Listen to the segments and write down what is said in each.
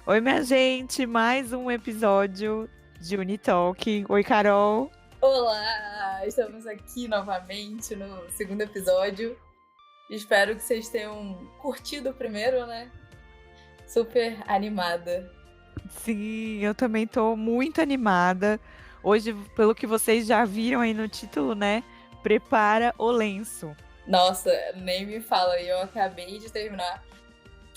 Oi, minha gente, mais um episódio de Unitalk. Oi, Carol. Olá! Estamos aqui novamente no segundo episódio. Espero que vocês tenham curtido o primeiro, né? Super animada. Sim, eu também tô muito animada. Hoje, pelo que vocês já viram aí no título, né? Prepara o lenço. Nossa, nem me fala, eu acabei de terminar.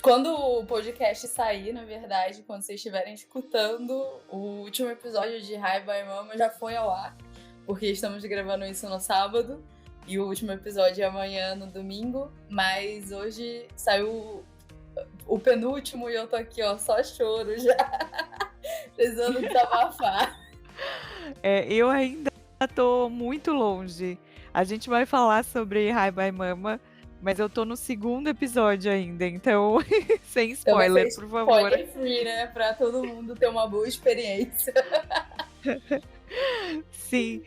Quando o podcast sair, na verdade, quando vocês estiverem escutando, o último episódio de Hi Bye Mama já foi ao ar, porque estamos gravando isso no sábado, e o último episódio é amanhã, no domingo, mas hoje saiu o penúltimo e eu tô aqui, ó, só choro já, precisando desabafar. Eu ainda tô muito longe. A gente vai falar sobre Hi Bye Mama, mas eu tô no segundo episódio ainda, então sem Então vai ser spoiler, por favor. spoiler free, né, pra todo mundo ter uma boa experiência. Sim.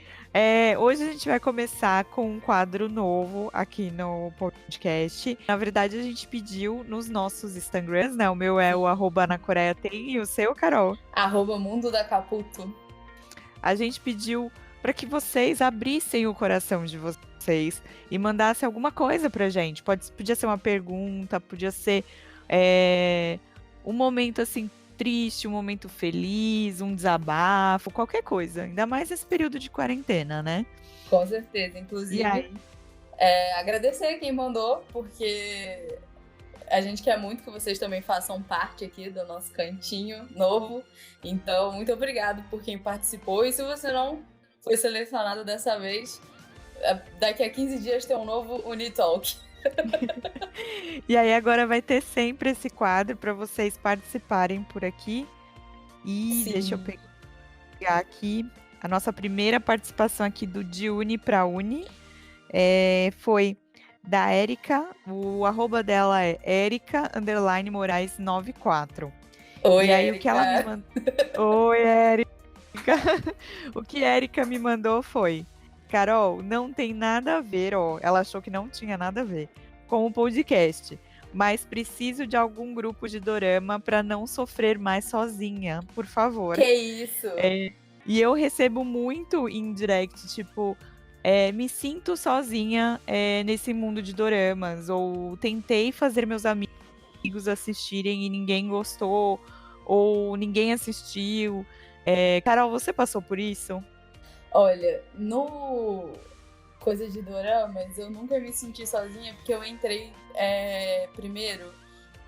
Hoje a gente vai começar com um quadro novo aqui no podcast. Na verdade, a gente pediu nos nossos Instagrams, né? O meu é o @nacoreatem e o seu, Carol. @mundo da Caputo. A gente pediu para que vocês abrissem o coração de vocês e mandassem alguma coisa pra gente. Podia ser uma pergunta, podia ser um momento assim triste, um momento feliz, um desabafo, qualquer coisa. Ainda mais nesse período de quarentena, né? Com certeza. E Inclusive, aí? agradecer quem mandou, porque a gente quer muito que vocês também façam parte aqui do nosso cantinho novo. Então, muito obrigado por quem participou. E se você não foi selecionado dessa vez, daqui a 15 dias tem um novo Unitalk. E aí agora vai ter sempre esse quadro para vocês participarem por aqui. E Sim. deixa eu pegar aqui a nossa primeira participação aqui do De Uni para Uni. Foi da Érica, o arroba dela é Erica_Moraes94. Oi, E aí Érica. o que ela me mandou. Oi, Érica! O que Érica me mandou foi: Carol, não tem nada a ver, ó. Ela achou que não tinha nada a ver com o podcast, mas preciso de algum grupo de dorama para não sofrer mais sozinha, por favor. Que isso? E eu recebo muito em direct, tipo, me sinto sozinha nesse mundo de doramas, ou tentei fazer meus amigos assistirem e ninguém gostou, ou ninguém assistiu. Carol, você passou por isso? Olha, no coisa de doramas, eu nunca me senti sozinha, porque eu entrei primeiro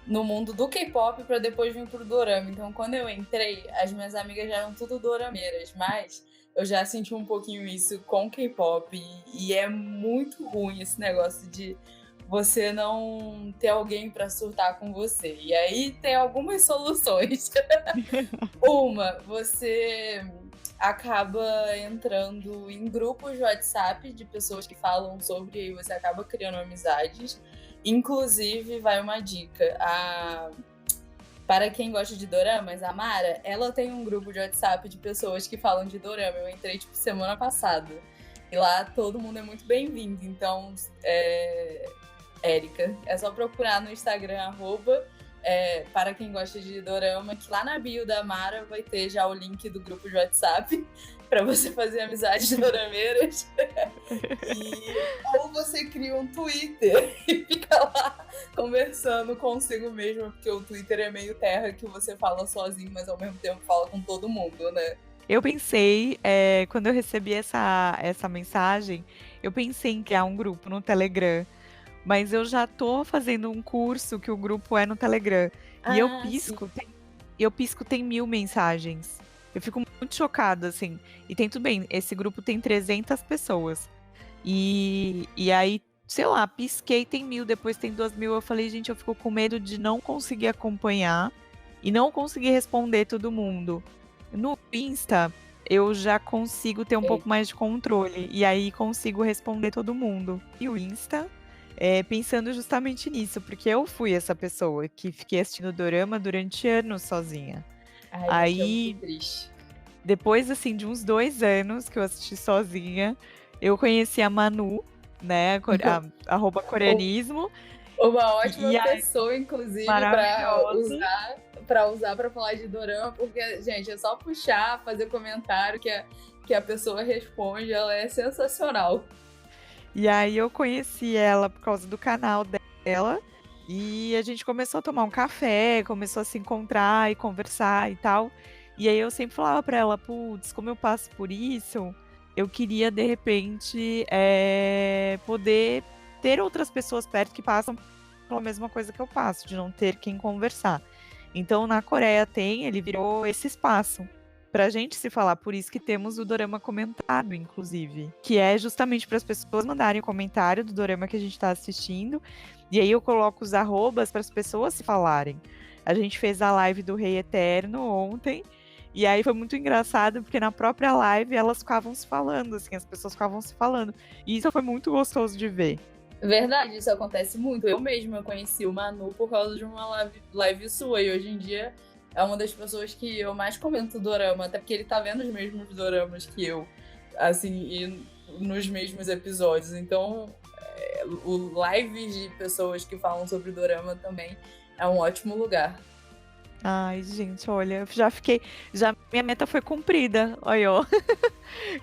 no mundo do K-pop pra depois vir pro dorama. Então, quando eu entrei, as minhas amigas já eram tudo dorameiras, mas eu já senti um pouquinho isso com K-pop e é muito ruim esse negócio de você não ter alguém pra surtar com você. E aí tem algumas soluções. Uma, você acaba entrando em grupos de WhatsApp de pessoas que falam sobre, e aí você acaba criando amizades. Inclusive, vai uma dica. Para quem gosta de doramas, a Mara, ela tem um grupo de WhatsApp de pessoas que falam de dorama. Eu entrei, semana passada. E lá todo mundo é muito bem-vindo. Então, Érica, é só procurar no Instagram, para quem gosta de dorama, que lá na bio da Mara vai ter já o link do grupo de WhatsApp para você fazer amizades dorameiras. Ou você cria um Twitter e fica lá conversando consigo mesmo, porque o Twitter é meio terra que você fala sozinho, mas ao mesmo tempo fala com todo mundo, né? Eu pensei, quando eu recebi essa mensagem, eu pensei em criar um grupo no Telegram. Mas eu já tô fazendo um curso que o grupo é no Telegram. E eu pisco, tem 1000 mensagens. Eu fico muito chocada, assim. E tem tudo bem, esse grupo tem 300 pessoas. E aí, sei lá, pisquei, tem 1000, depois tem 2000. Eu falei, gente, eu fico com medo de não conseguir acompanhar e não conseguir responder todo mundo. No Insta, eu já consigo ter um pouco mais de controle. E aí consigo responder todo mundo. E o Insta... pensando justamente nisso, porque eu fui essa pessoa que fiquei assistindo dorama durante anos sozinha. Ai, Aí, muito triste. depois assim de uns 2 anos que eu assisti sozinha, eu conheci a Manu, né, @coreanismo. Uma ótima pessoa, inclusive, para usar pra usar pra falar de dorama, porque, gente, é só puxar, fazer comentário que a pessoa responde, ela é sensacional. E aí eu conheci ela por causa do canal dela. E a gente começou a tomar um café, começou a se encontrar e conversar e tal. E aí eu sempre falava pra ela, putz, como eu passo por isso, eu queria, de repente, poder ter outras pessoas perto que passam pela mesma coisa que eu passo, de não ter quem conversar. Então, na Coreia ele virou esse espaço pra gente se falar, por isso que temos o dorama comentado, inclusive, que é justamente para as pessoas mandarem o comentário do dorama que a gente tá assistindo, e aí eu coloco os arrobas para as pessoas se falarem. A gente fez a live do Rei Eterno ontem, e aí foi muito engraçado, porque na própria live elas ficavam se falando, assim, as pessoas ficavam se falando, e isso foi muito gostoso de ver. Verdade, isso acontece muito. Eu mesma conheci o Manu por causa de uma live sua, e hoje em dia é uma das pessoas que eu mais comento dorama, até porque ele tá vendo os mesmos doramas que eu, assim, e nos mesmos episódios. Então, o live de pessoas que falam sobre dorama também é um ótimo lugar. Ai, gente, olha, minha meta foi cumprida, olha, ó.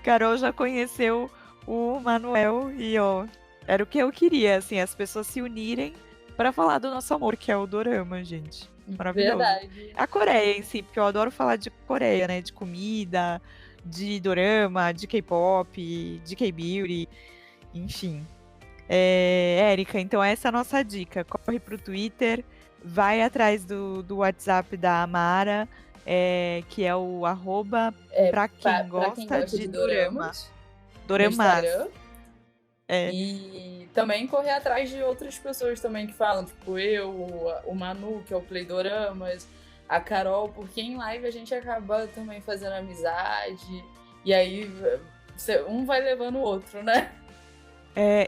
Carol já conheceu o Manuel e, ó, era o que eu queria, assim, as pessoas se unirem para falar do nosso amor, que é o dorama, gente. Maravilhoso. Verdade. A Coreia em si, porque eu adoro falar de Coreia, né? De comida, de dorama, de K-pop, de K-beauty, enfim. Érica, então essa é a nossa dica. Corre pro Twitter, vai atrás do WhatsApp da Amara, que é o arroba pra quem gosta de dorama. Doramas. E também correr atrás de outras pessoas também que falam, tipo o Manu, que é o Play Doramas, a Carol, porque em live a gente acaba também fazendo amizade, e aí um vai levando o outro, né?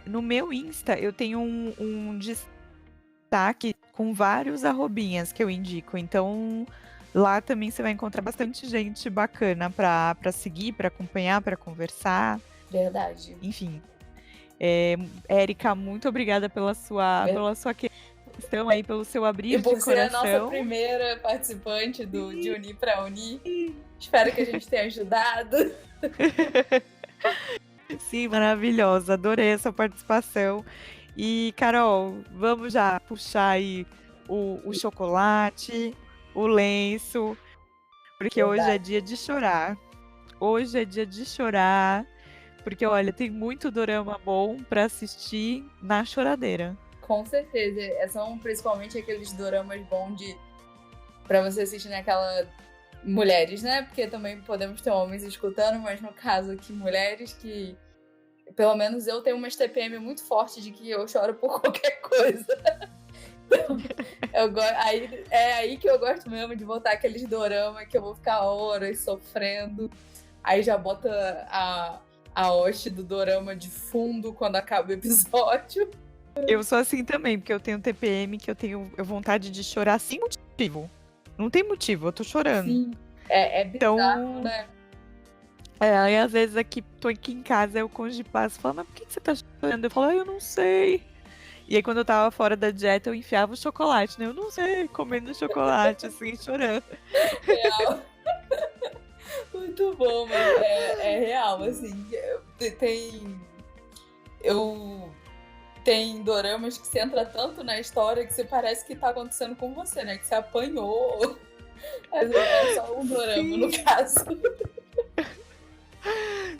No meu Insta, eu tenho um destaque com vários arrobinhas que eu indico, então lá também você vai encontrar bastante gente bacana pra seguir, pra acompanhar, pra conversar. Verdade. Enfim. Érica, muito obrigada pela sua questão aí, pelo seu abrir de coração. E por ser a nossa primeira participante de Unir pra Unir. Espero que a gente tenha ajudado. Sim, maravilhosa. Adorei essa participação. E, Carol, vamos já puxar aí o chocolate, o lenço, porque Verdade. hoje é dia de chorar. Hoje é dia de chorar. Porque, olha, tem muito dorama bom pra assistir na choradeira. Com certeza. São principalmente aqueles doramas bons pra você assistir naquela... Mulheres, né? Porque também podemos ter homens escutando, mas no caso aqui, mulheres que... Pelo menos eu tenho uma TPM muito forte de que eu choro por qualquer coisa. Então, é aí que eu gosto mesmo de botar aqueles dorama que eu vou ficar horas sofrendo. Aí já bota a hoste do dorama de fundo quando acaba o episódio. Eu sou assim também, porque eu tenho TPM que eu tenho vontade de chorar sem motivo. Não tem motivo, eu tô chorando. Sim, é bizarro, então, né? Aí às vezes tô aqui em casa, eu cônjuge de paz fala, mas por que você tá chorando? Eu falo, eu não sei. E aí quando eu tava fora da dieta, eu enfiava o chocolate, né? Eu não sei, comendo chocolate, assim, chorando. Real. Muito bom, mas é real, assim. Tem doramas que você entra tanto na história que você parece que tá acontecendo com você, né? Que você apanhou. Mas é só um dorama, sim, no caso.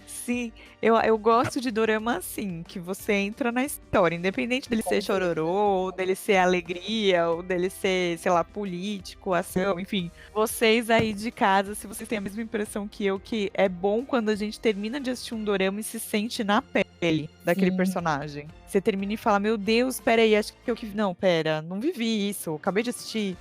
Sim, eu gosto de dorama assim, que você entra na história, independente dele ser chororô, ou dele ser alegria, ou dele ser, sei lá, político, ação, enfim. Vocês aí de casa, se vocês têm a mesma impressão que eu, que é bom quando a gente termina de assistir um dorama e se sente na pele daquele personagem. Você termina e fala, meu Deus, peraí, acho que eu... Não, pera, não vivi isso, acabei de assistir.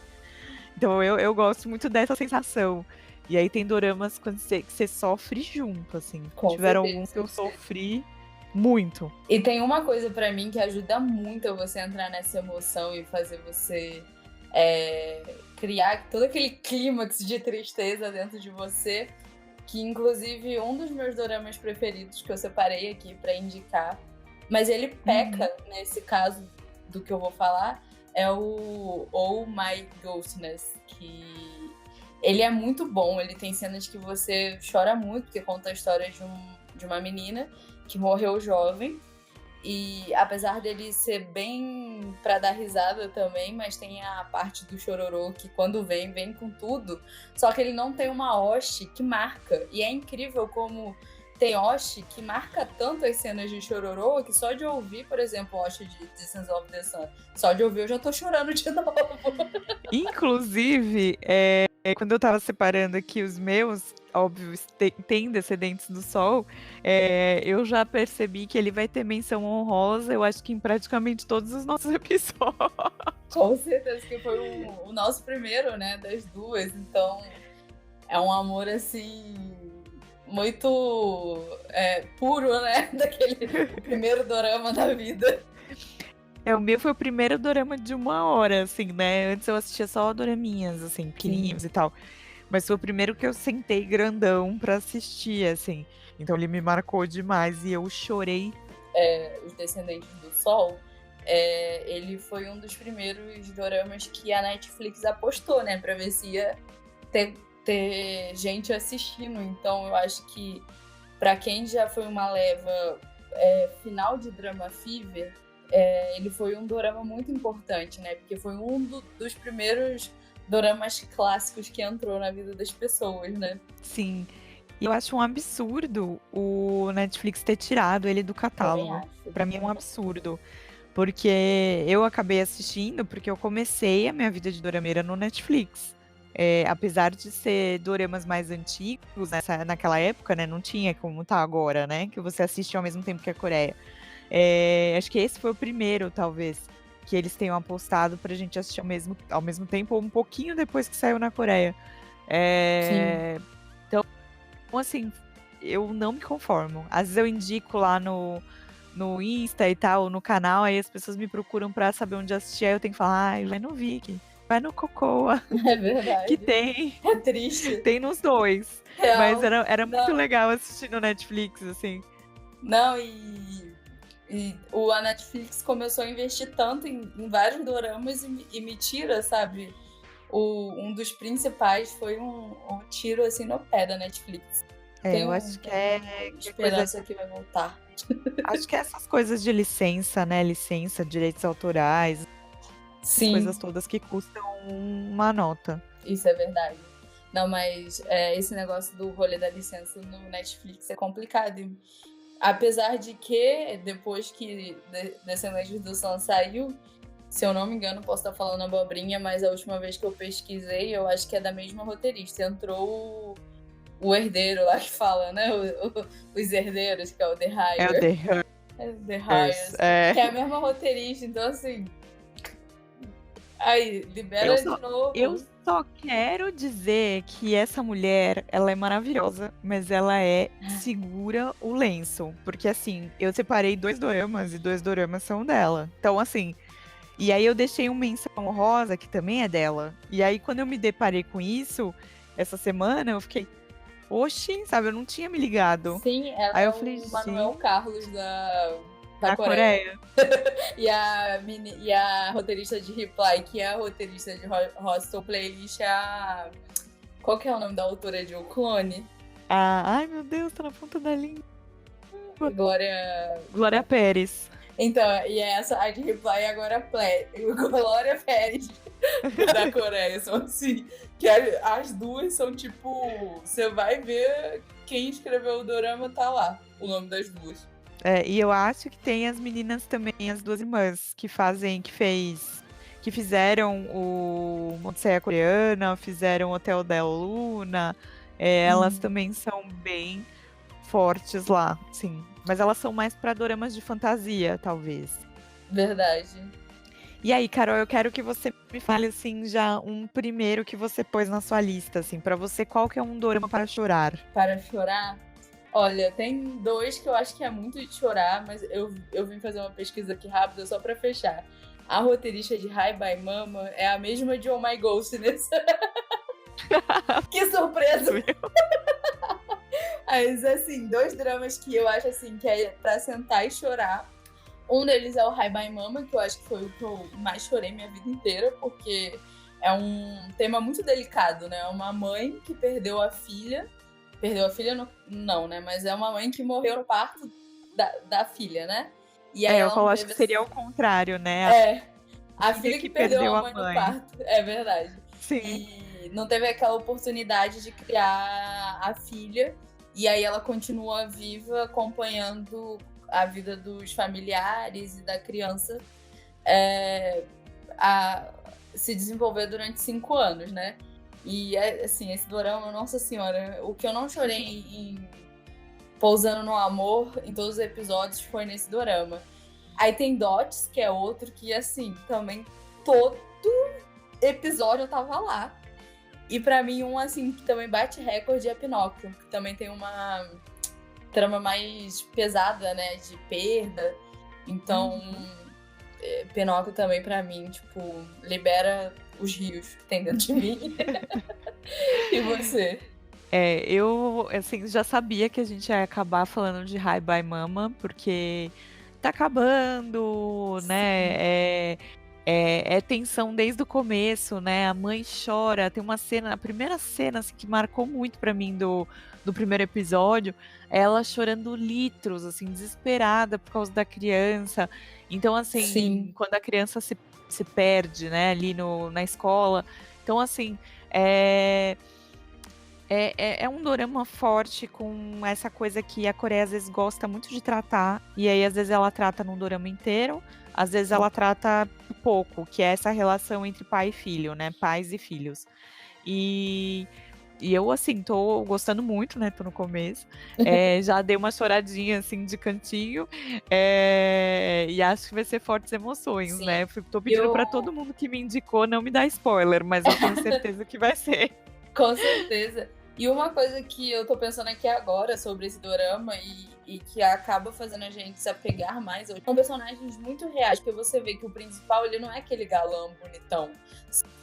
Então eu gosto muito dessa sensação. E aí tem doramas que você sofre junto, assim. Tiveram alguns que eu sofri muito. E tem uma coisa pra mim que ajuda muito a você entrar nessa emoção e fazer você criar todo aquele clímax de tristeza dentro de você, que inclusive um dos meus doramas preferidos que eu separei aqui pra indicar, mas ele peca nesse caso do que eu vou falar, é o Oh My Ghostness, que ele é muito bom, ele tem cenas que você chora muito, porque conta a história de uma menina que morreu jovem, e apesar dele ser bem pra dar risada também, mas tem a parte do chororô que quando vem com tudo, só que ele não tem uma hoste que marca, e é incrível como tem hoste que marca tanto as cenas de chororô que só de ouvir, por exemplo, o hoste de Distance of the Sun, só de ouvir eu já tô chorando de novo. Inclusive, quando eu tava separando aqui os meus, óbvio, tem Descendentes do Sol, eu já percebi que ele vai ter menção honrosa, eu acho que em praticamente todos os nossos episódios. Com certeza que foi o nosso primeiro, né, das duas, então é um amor, assim, muito puro, né, daquele primeiro dorama da vida. O meu foi o primeiro dorama de 1 hora, assim, né? Antes eu assistia só doraminhas, assim, pequenininhos e tal. Mas foi o primeiro que eu sentei grandão pra assistir, assim. Então ele me marcou demais e eu chorei. Os Descendentes do Sol, ele foi um dos primeiros doramas que a Netflix apostou, né, pra ver se ia ter gente assistindo. Então eu acho que pra quem já foi uma leva final de Drama Fever, ele foi um dorama muito importante, né? Porque foi um dos primeiros doramas clássicos que entrou na vida das pessoas, né? Sim. E eu acho um absurdo o Netflix ter tirado ele do catálogo. Pra mim é um absurdo. Porque eu acabei assistindo porque eu comecei a minha vida de dorameira no Netflix. Apesar de ser doramas mais antigos, naquela época, né? Não tinha como tá agora, né? Que você assiste ao mesmo tempo que a Coreia. Acho que esse foi o primeiro, talvez, que eles tenham apostado pra gente assistir ao mesmo tempo, ou um pouquinho depois que saiu na Coreia. Então, assim, eu não me conformo. Às vezes eu indico lá no Insta e tal, no canal, aí as pessoas me procuram pra saber onde assistir, aí eu tenho que falar, vai no Viki, vai no Cocoa. É verdade. Que tem. É triste. Tem nos dois. Real. Mas era muito legal assistir no Netflix, assim. Não, e a Netflix começou a investir tanto em vários doramas e me tira, sabe? Um dos principais foi um tiro assim no pé da Netflix. Eu acho que esperança que vai voltar. Acho que essas coisas de licença, né? Licença, direitos autorais, sim, coisas todas que custam uma nota. Isso é verdade. Não, mas esse negócio do rolê da licença no Netflix é complicado. Apesar de que, depois que Descendentes do Sun saiu, se eu não me engano, posso estar falando abobrinha, mas a última vez que eu pesquisei, eu acho que é da mesma roteirista. Entrou o herdeiro lá que fala, né? Os herdeiros, que é o The Hire. É o The Hire. The Hire. Que é a mesma roteirista, então assim... Aí, libera de novo. Eu só quero dizer que essa mulher, ela é maravilhosa, mas ela segura o lenço. Porque assim, eu separei 2 doramas e 2 doramas são dela. Então assim, e aí eu deixei uma menção honrosa que também é dela. E aí quando eu me deparei com isso, essa semana, eu fiquei, oxi, sabe, eu não tinha me ligado. Sim, ela aí é eu falei, o Manuel Carlos da Coreia. e a roteirista de Reply, que é a roteirista de Hostel Playlist, é a... Qual que é o nome da autora de O Clone? Ai, meu Deus, tá na ponta da língua. Glória Pérez. Então, e essa, a de Reply agora Glória Pérez da Coreia. São assim, que as duas são tipo... Você vai ver quem escreveu o dorama, tá lá, o nome das duas. E eu acho que tem as meninas também, as 2 irmãs, que fizeram o Odisseia Coreana, fizeram o Hotel da Luna. Elas também são bem fortes lá, sim. Mas elas são mais pra doramas de fantasia, talvez. Verdade. E aí, Carol, eu quero que você me fale, assim, já um primeiro que você pôs na sua lista, assim. Pra você, qual que é um dorama para chorar? Para chorar? Olha, tem 2 que eu acho que é muito de chorar, mas eu vim fazer uma pesquisa aqui rápida só pra fechar. A roteirista de Hi Bye Mama é a mesma de Oh My Ghostness. Que surpresa! Mas, assim, 2 dramas que eu acho, assim, que é pra sentar e chorar. Um deles é o Hi Bye Mama, que eu acho que foi o que eu mais chorei minha vida inteira, porque é um tema muito delicado, né? Uma mãe que perdeu a filha. Perdeu a filha, não, né? Mas é uma mãe que morreu no parto da filha, né? E aí Eu ela não falo, acho que teve. seria o contrário, né? A Filha filha que que perdeu a perdeu a mãe no mãe. parto. É verdade. Sim. E não teve aquela oportunidade de criar a filha. E aí ela continua viva, acompanhando a vida dos familiares e da criança a se desenvolver durante 5 anos, né? E, assim, esse dorama, nossa senhora, o que eu não chorei em Pousando no Amor em todos os episódios foi nesse dorama. Aí tem Dots, que é outro que, assim, também todo episódio eu tava lá. E pra mim, um, assim, que também bate recorde é Pinóquio, que também tem uma trama mais pesada, né, de perda. Então, Pinóquio também, pra mim, tipo, libera os rios que tem dentro de mim. E você? Eu, assim, já sabia que a gente ia acabar falando de Hi Bye Mama, porque tá acabando, né? É tensão desde o começo, né? A mãe chora. Tem uma cena, a primeira cena assim, que marcou muito pra mim do primeiro episódio, é ela chorando litros, assim, desesperada por causa da criança. Então, assim, Sim. quando a criança se perde, né, ali na escola. Então, assim, é um dorama forte com essa coisa que a Coreia às vezes gosta muito de tratar, e aí às vezes ela trata num dorama inteiro, às vezes ela trata pouco, que é essa relação entre pai e filho, né? Pais e filhos. E eu, assim, tô gostando muito, né? Tô no começo. Já dei uma choradinha, assim, de cantinho. E acho que vai ser fortes emoções, Sim. né? Tô pedindo pra todo mundo que me indicou não me dar spoiler, mas eu tenho certeza que vai ser. Com certeza. E uma coisa que eu tô pensando aqui agora sobre esse dorama e que acaba fazendo a gente se apegar mais são personagens muito reais, porque você vê que o principal, ele não é aquele galã bonitão.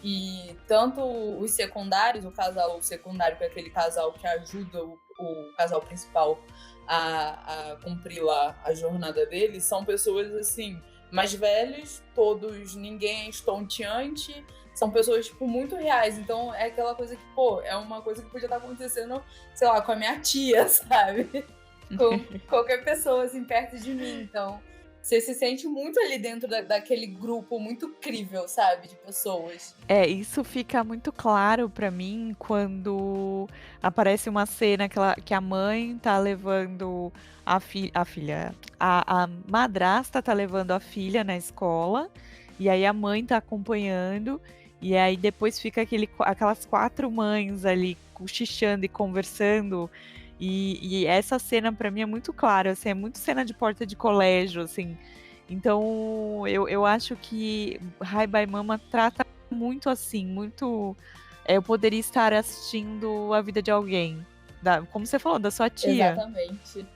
E tanto os secundários, o casal secundário, que é aquele casal que ajuda o casal principal a cumprir lá a jornada dele, são pessoas, assim, mais velhos, todos, ninguém é estonteante, são pessoas, tipo, muito reais. Então, é aquela coisa que, pô, é uma coisa que podia estar acontecendo, sei lá, com a minha tia, sabe? Com qualquer pessoa, assim, perto de mim. Então, você se sente muito ali dentro daquele grupo muito incrível, sabe? De pessoas. Isso fica muito claro pra mim quando aparece uma cena que a mãe tá levando a filha, a madrasta tá levando a filha na escola, e aí a mãe tá acompanhando, e aí depois fica aquelas 4 mães ali cochichando e conversando, e essa cena pra mim é muito clara, assim, é muito cena de porta de colégio, assim. Então, eu acho que Hi Bye Mama trata muito assim, muito. Eu poderia estar assistindo a vida de alguém. Como você falou, da sua tia. Exatamente.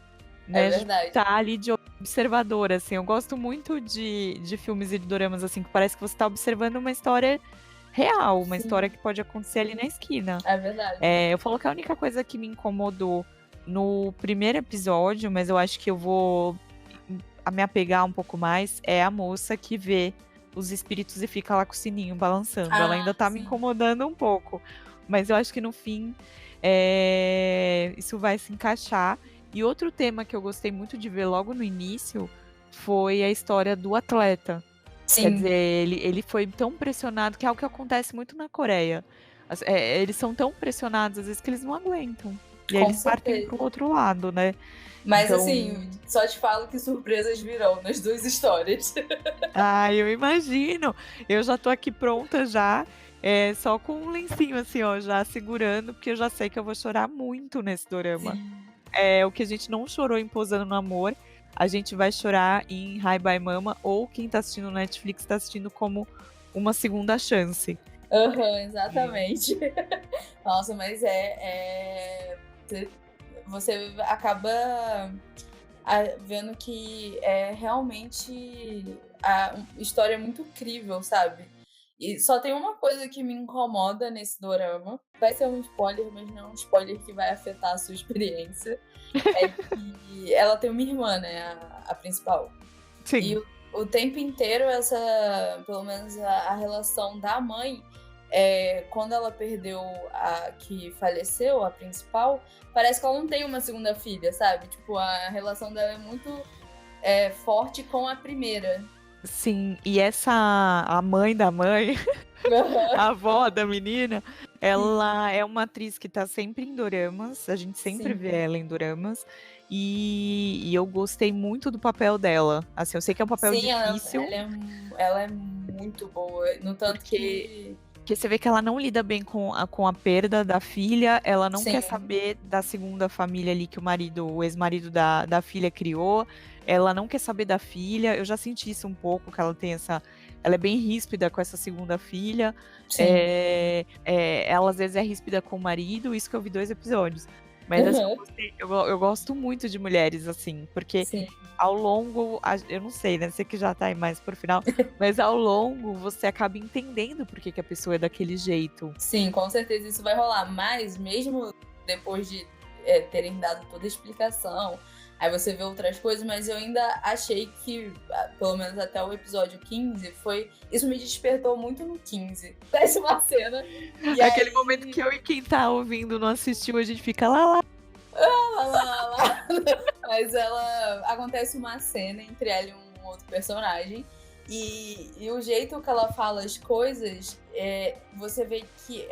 É Né? De verdade. estar ali de observadora, assim. Eu gosto muito de filmes e de doramas, assim, que parece que você está observando uma história real, uma Sim, história que pode acontecer ali na esquina. é verdade. Eu falo que a única coisa que me incomodou no primeiro episódio, mas eu acho que eu vou me apegar um pouco mais, é a moça que vê os espíritos e fica lá com o sininho balançando. Ela ainda tá me Sim. incomodando um pouco. Mas eu acho que no fim isso vai se encaixar. E outro tema que eu gostei muito de ver logo no início foi a história do atleta. Quer Sim. dizer, ele foi tão pressionado, que é algo que acontece muito na Coreia. Eles são tão pressionados, às vezes, que eles não aguentam. E aí Com eles partem certeza. pro outro lado, né? Mas, Então, assim, só te falo que surpresas virão nas duas histórias. eu imagino. Eu já tô aqui pronta já, só com um lencinho assim, ó, já segurando, porque eu já sei que eu vou chorar muito nesse dorama. Sim. O que a gente não chorou em Pousando no Amor, a gente vai chorar em Hi Bye Mama, ou quem tá assistindo no Netflix tá assistindo como uma segunda chance. Exatamente. Nossa, mas você acaba vendo que é realmente a história é muito incrível, sabe? E só tem uma coisa que me incomoda nesse dorama. Vai ser um spoiler, mas não é um spoiler que vai afetar a sua experiência. É que ela tem uma irmã, né? A principal. E Sim. o tempo inteiro, pelo menos a relação da mãe, quando ela perdeu a que faleceu, a principal, parece que ela não tem uma segunda filha, sabe? Tipo, a relação dela é muito forte com a primeira. Sim, e a mãe da mãe, a avó da menina, ela é uma atriz que tá sempre em doramas, a gente sempre Sim. vê ela em doramas, e eu gostei muito do papel dela. Assim, eu sei que é um papel Sim, difícil, ela é muito boa. No tanto porque que. você vê que ela não lida bem com a perda da filha, ela não quer Sim, saber da segunda família ali que o ex-marido da filha criou, ela não quer saber da filha, eu já senti isso um pouco, que ela tem ela é bem ríspida com essa segunda filha, sim. ela às vezes é ríspida com o marido, isso que eu vi 2 episódios. Mas assim, eu gosto muito de mulheres assim, porque Sim. ao longo, eu não sei, né? Você que já tá aí mais pro final, mas ao longo você acaba entendendo por que a pessoa é daquele jeito. Sim, com certeza isso vai rolar. Mas mesmo depois de terem dado toda a explicação, aí você vê outras coisas, mas eu ainda achei que, pelo menos até o episódio 15, isso me despertou muito no 15. Parece uma cena. E Aquele aí, momento que eu e quem tá ouvindo não assistiu, a gente fica lá. lá. Mas acontece uma cena entre ela e um outro personagem. E o jeito que ela fala as coisas, você vê que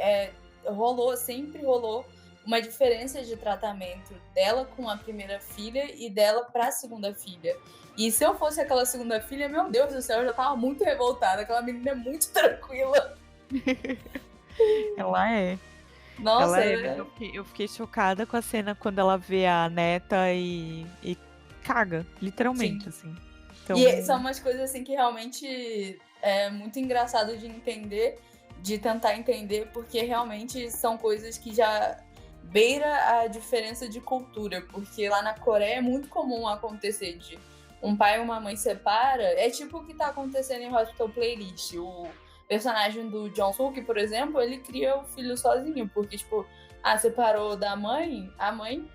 sempre rolou uma diferença de tratamento dela com a primeira filha e dela pra segunda filha. E se eu fosse aquela segunda filha, meu Deus do céu, eu já tava muito revoltada. Aquela menina é muito tranquila. Ela é. Nossa, Ela é, mas eu fiquei chocada com a cena quando ela vê a neta e caga, sim. literalmente, assim. Então, E são umas coisas assim que realmente é muito engraçado de entender, de tentar entender, porque realmente são coisas que já beira a diferença de cultura, porque lá na Coreia é muito comum acontecer de um pai e uma mãe separa, é tipo o que tá acontecendo em Hospital Playlist. O personagem do Jong Suk, por exemplo, ele cria o filho sozinho, porque tipo, separou da mãe, a mãe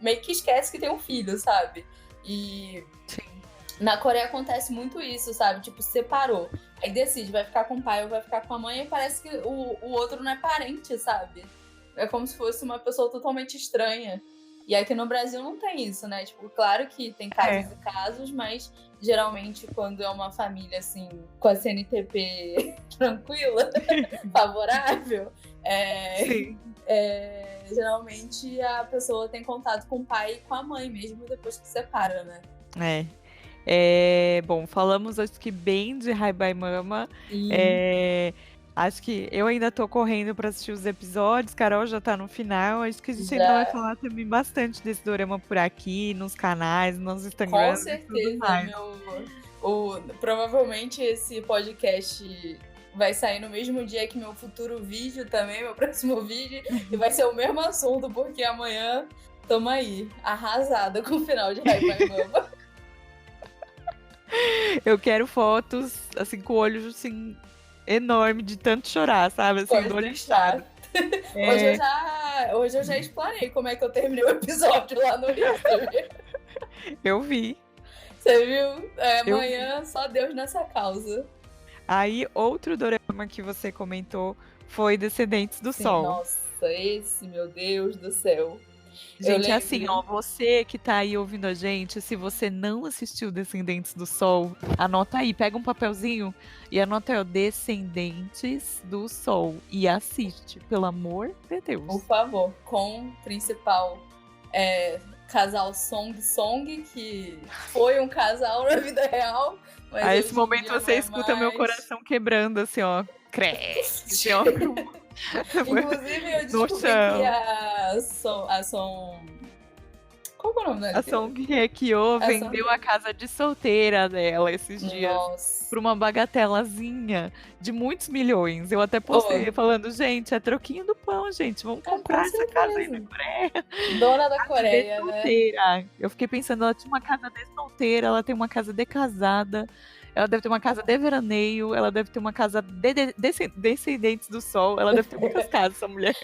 meio que esquece que tem um filho, sabe? E sim. na Coreia acontece muito isso, sabe? Tipo, separou. Aí decide, vai ficar com o pai ou vai ficar com a mãe, e parece que o outro não é parente, sabe? É como se fosse uma pessoa totalmente estranha. E aqui no Brasil não tem isso, né? Tipo, claro que tem casos e casos, mas geralmente quando é uma família, assim, com a CNTP tranquila, favorável, Sim. geralmente a pessoa tem contato com o pai e com a mãe, mesmo depois que separa, né? Bom, falamos acho que bem de Hi Bye Mama. Acho que eu ainda tô correndo para assistir os episódios, Carol já tá no final. Acho que a gente ainda vai falar também bastante desse dorama por aqui, nos canais, nos Instagrams. Com certeza, provavelmente esse podcast vai sair no mesmo dia que meu futuro vídeo também, meu próximo vídeo, e vai ser o mesmo assunto, porque amanhã tamo aí, arrasada com o final de Hi Bye Mama. Eu quero fotos, assim, com o olho, assim, enorme de tanto chorar, sabe? Assim, Pode do olho deixar. inchado. Hoje eu já explanei como é que eu terminei o episódio lá no Instagram. Eu vi. Você viu? Amanhã, só Deus nessa causa. Aí, outro dorama que você comentou foi Descendentes do Sol. Nossa, esse, meu Deus do céu. Gente, assim, ó, você que tá aí ouvindo a gente, se você não assistiu Descendentes do Sol, anota aí, pega um papelzinho e anota aí, ó, Descendentes do Sol, e assiste, pelo amor de Deus. Por favor, com o principal casal Song, que foi um casal na vida real. Mas a esse momento você escuta meu coração quebrando, assim, ó, cresce, ó. Inclusive, eu descobri que a Song... Qual é o nome dela? A Song Hye Kyo vendeu a casa de solteira dela esses dias por uma bagatelazinha de muitos milhões. Eu até postei falando, gente, é troquinho do pão, gente. Vamos comprar essa casa aí na Coreia. Dona da Coreia, né? Eu fiquei pensando, ela tinha uma casa de solteira, ela tem uma casa de casada, ela deve ter uma casa de veraneio, ela deve ter uma casa de Descendentes do Sol, ela deve ter muitas casas, essa mulher.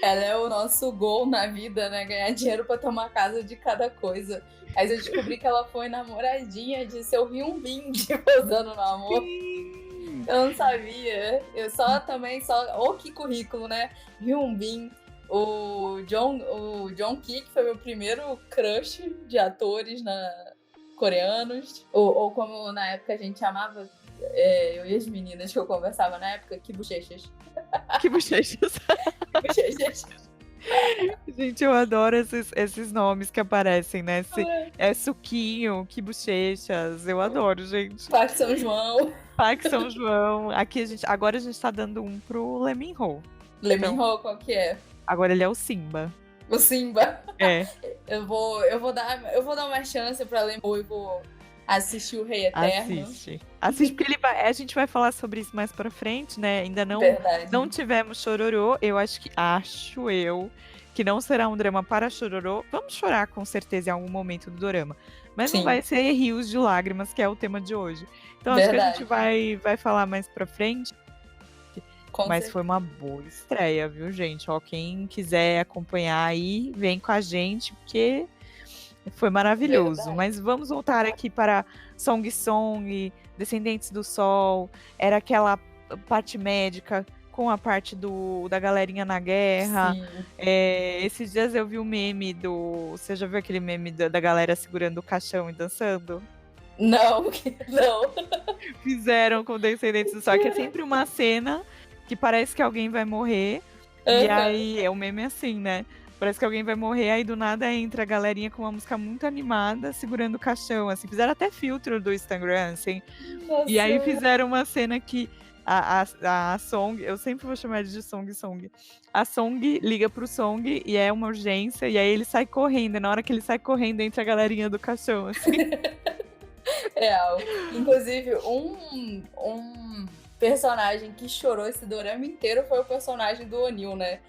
Ela é o nosso gol na vida, né? Ganhar dinheiro pra tomar casa de cada coisa. Aí eu descobri que ela foi namoradinha de seu Hyun-bin, posando no amor. Sim! Eu não sabia. Eu só. Oh, que currículo, né? Hyun-bin. O John Ki, que foi meu primeiro crush de atores coreanos. Ou como na época a gente chamava, eu e as meninas que eu conversava na época, que bochechas. Que bochechas. Que bochechas. Gente, eu adoro esses nomes que aparecem, né? É suquinho, que bochechas. Eu adoro, gente. Parque São João. Parque São João. Agora a gente tá dando um pro Lee Min-ho. Lee Min-ho, qual que é? Agora ele é o Simba. O Simba. É. Eu vou dar uma chance pra Lee Min-ho e vou assistir o Rei Eterno. Assiste porque a gente vai falar sobre isso mais pra frente, né? Ainda não tivemos Chororô. Acho eu que não será um drama para Chororô. Vamos chorar com certeza em algum momento do dorama. Mas Sim. Não vai ser rios de lágrimas, que é o tema de hoje. Então acho que a gente vai falar mais pra frente. Mas foi uma boa estreia, viu, gente? Ó, quem quiser acompanhar aí, vem com a gente, porque foi maravilhoso. Verdade. Mas vamos voltar aqui para Song Song, Descendentes do Sol. Era aquela parte médica com a parte da galerinha na guerra. Esses dias eu vi o meme Você já viu aquele meme da galera segurando o caixão e dançando? Não. Fizeram com Descendentes do Sol, que é sempre uma cena que parece que alguém vai morrer. E aí é o meme assim, né? Parece que alguém vai morrer, aí do nada entra a galerinha com uma música muito animada, segurando o caixão, assim. Fizeram até filtro do Instagram, assim. Nossa. E aí fizeram uma cena que a Song, eu sempre vou chamar de Song. A Song liga pro Song e é uma urgência, e aí ele sai correndo. E na hora que ele sai correndo, entra a galerinha do caixão, assim. Real. Inclusive, um personagem que chorou esse dorama inteiro foi o personagem do Onil, né?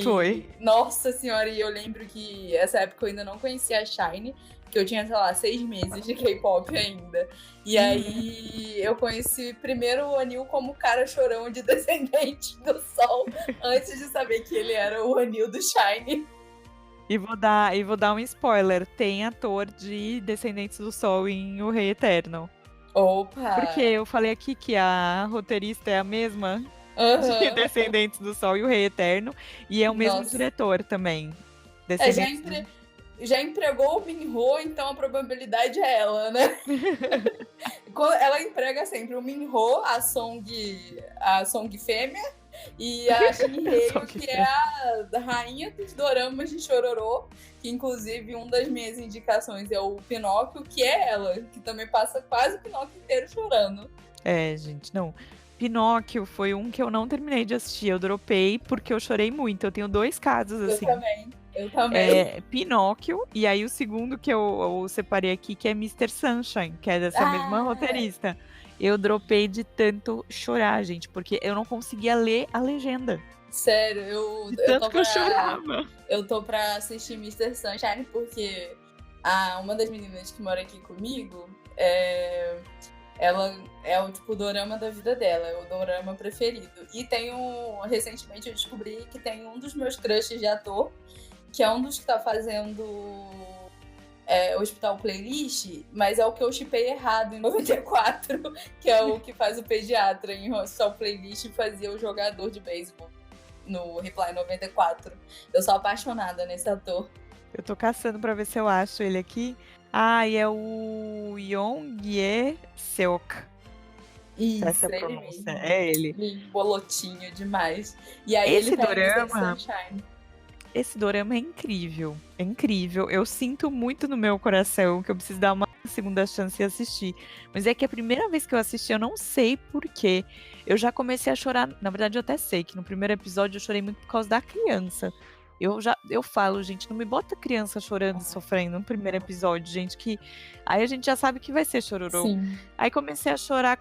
Foi. Nossa senhora, e eu lembro que essa época eu ainda não conhecia a Shine, que eu tinha, sei lá, 6 meses de K-pop ainda. E aí eu conheci primeiro o Onil como cara chorão de Descendente do Sol, antes de saber que ele era o Onil do Shine. E vou dar um spoiler, tem ator de Descendentes do Sol em O Rei Eterno. Opa! Porque eu falei aqui que a roteirista é a mesma de Descendentes do Sol e O Rei Eterno, e é o mesmo diretor também. Já empregou o Min-ho, então a probabilidade é ela, né? Ela emprega sempre o Min-ho, a Song fêmea, e a Shin-hye, que é a rainha dos doramas de Chororô, que inclusive uma das minhas indicações é o Pinóquio, que é ela, que também passa quase o Pinóquio inteiro chorando. Gente, não. Pinóquio foi um que eu não terminei de assistir, eu dropei porque eu chorei muito. Eu tenho 2 casos, assim. Eu também. Pinóquio, e aí o segundo que eu separei aqui, que é Mr. Sunshine, que é dessa mesma roteirista. Eu dropei de tanto chorar, gente, porque eu não conseguia ler a legenda. Sério, eu chorava. Eu tô pra assistir Mr. Sunshine porque uma das meninas que mora aqui comigo, ela é o tipo dorama da vida dela, é o dorama preferido. E recentemente eu descobri que tem um dos meus crushes de ator, que é um dos que tá fazendo Hospital Playlist, mas é o que eu shippei errado em 94, que é o que faz o pediatra em Hospital Playlist e fazia o jogador de beisebol no Reply 94. Eu sou apaixonada nesse ator. Eu tô caçando pra ver se eu acho ele aqui. E é o Yong-ye Seok. Isso, essa é a pronúncia. É ele. Bolotinho demais. E aí esse ele dorama, esse dorama é incrível. É incrível. Eu sinto muito no meu coração que eu preciso dar uma segunda chance e assistir. Mas é que a primeira vez que eu assisti, eu não sei porquê. Eu já comecei a chorar. Na verdade, eu até sei que no primeiro episódio eu chorei muito por causa da criança. Eu falo, gente, não me bota criança chorando e sofrendo no primeiro episódio, gente, que aí a gente já sabe que vai ser chororô. Sim. Aí comecei a chorar,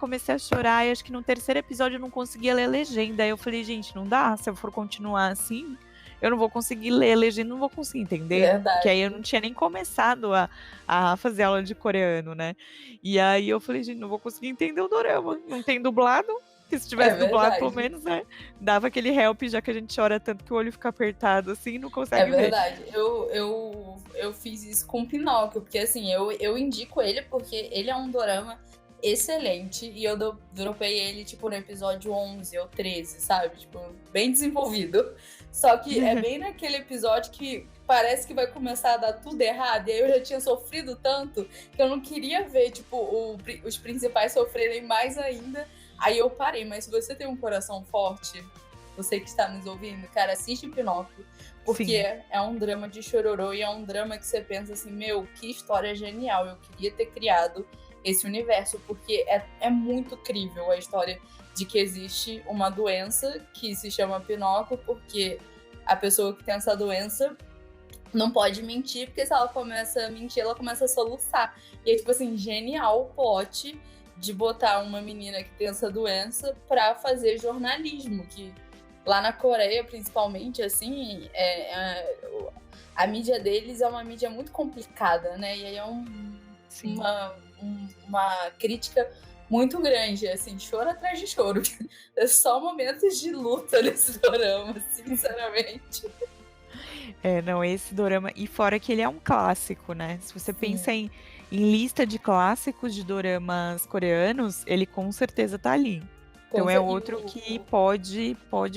e acho que no terceiro episódio eu não conseguia ler a legenda. Aí eu falei, gente, não dá, se eu for continuar assim, eu não vou conseguir ler a legenda, não vou conseguir entender. Verdade. Porque aí eu não tinha nem começado a fazer aula de coreano, né? E aí eu falei, gente, não vou conseguir entender o dorama, não tem dublado. Que se É tivesse dublado, pelo verdade. menos, né? Dava aquele help, já que a gente chora tanto que o olho fica apertado assim e não É consegue ver. verdade. Eu fiz isso com Pinóquio, porque assim, eu indico ele porque ele é um dorama excelente e eu dropei ele, tipo, no episódio 11 ou 13, sabe? Tipo, bem desenvolvido. Só que é bem naquele episódio que parece que vai começar a dar tudo errado e aí eu já tinha sofrido tanto que eu não queria ver, tipo, os principais sofrerem mais ainda. Aí eu parei, mas se você tem um coração forte, você que está nos ouvindo, cara, assiste Pinóquio. Porque Sim. é um drama de chororô e é um drama que você pensa assim, meu, que história genial, eu queria ter criado esse universo, porque é muito crível a história de que existe uma doença que se chama Pinóquio, porque a pessoa que tem essa doença não pode mentir, porque se ela começa a mentir, ela começa a soluçar. E é tipo assim, genial o plot de botar uma menina que tem essa doença pra fazer jornalismo, que lá na Coreia, principalmente, assim, a mídia deles é uma mídia muito complicada, né? E aí é Sim. uma crítica muito grande, assim, choro atrás de choro. É só momentos de luta nesse dorama, sinceramente. Não, esse dorama. E fora que ele é um clássico, né? Se você pensa Sim, em lista de clássicos de doramas coreanos, ele com certeza tá ali. Então é e outro que pode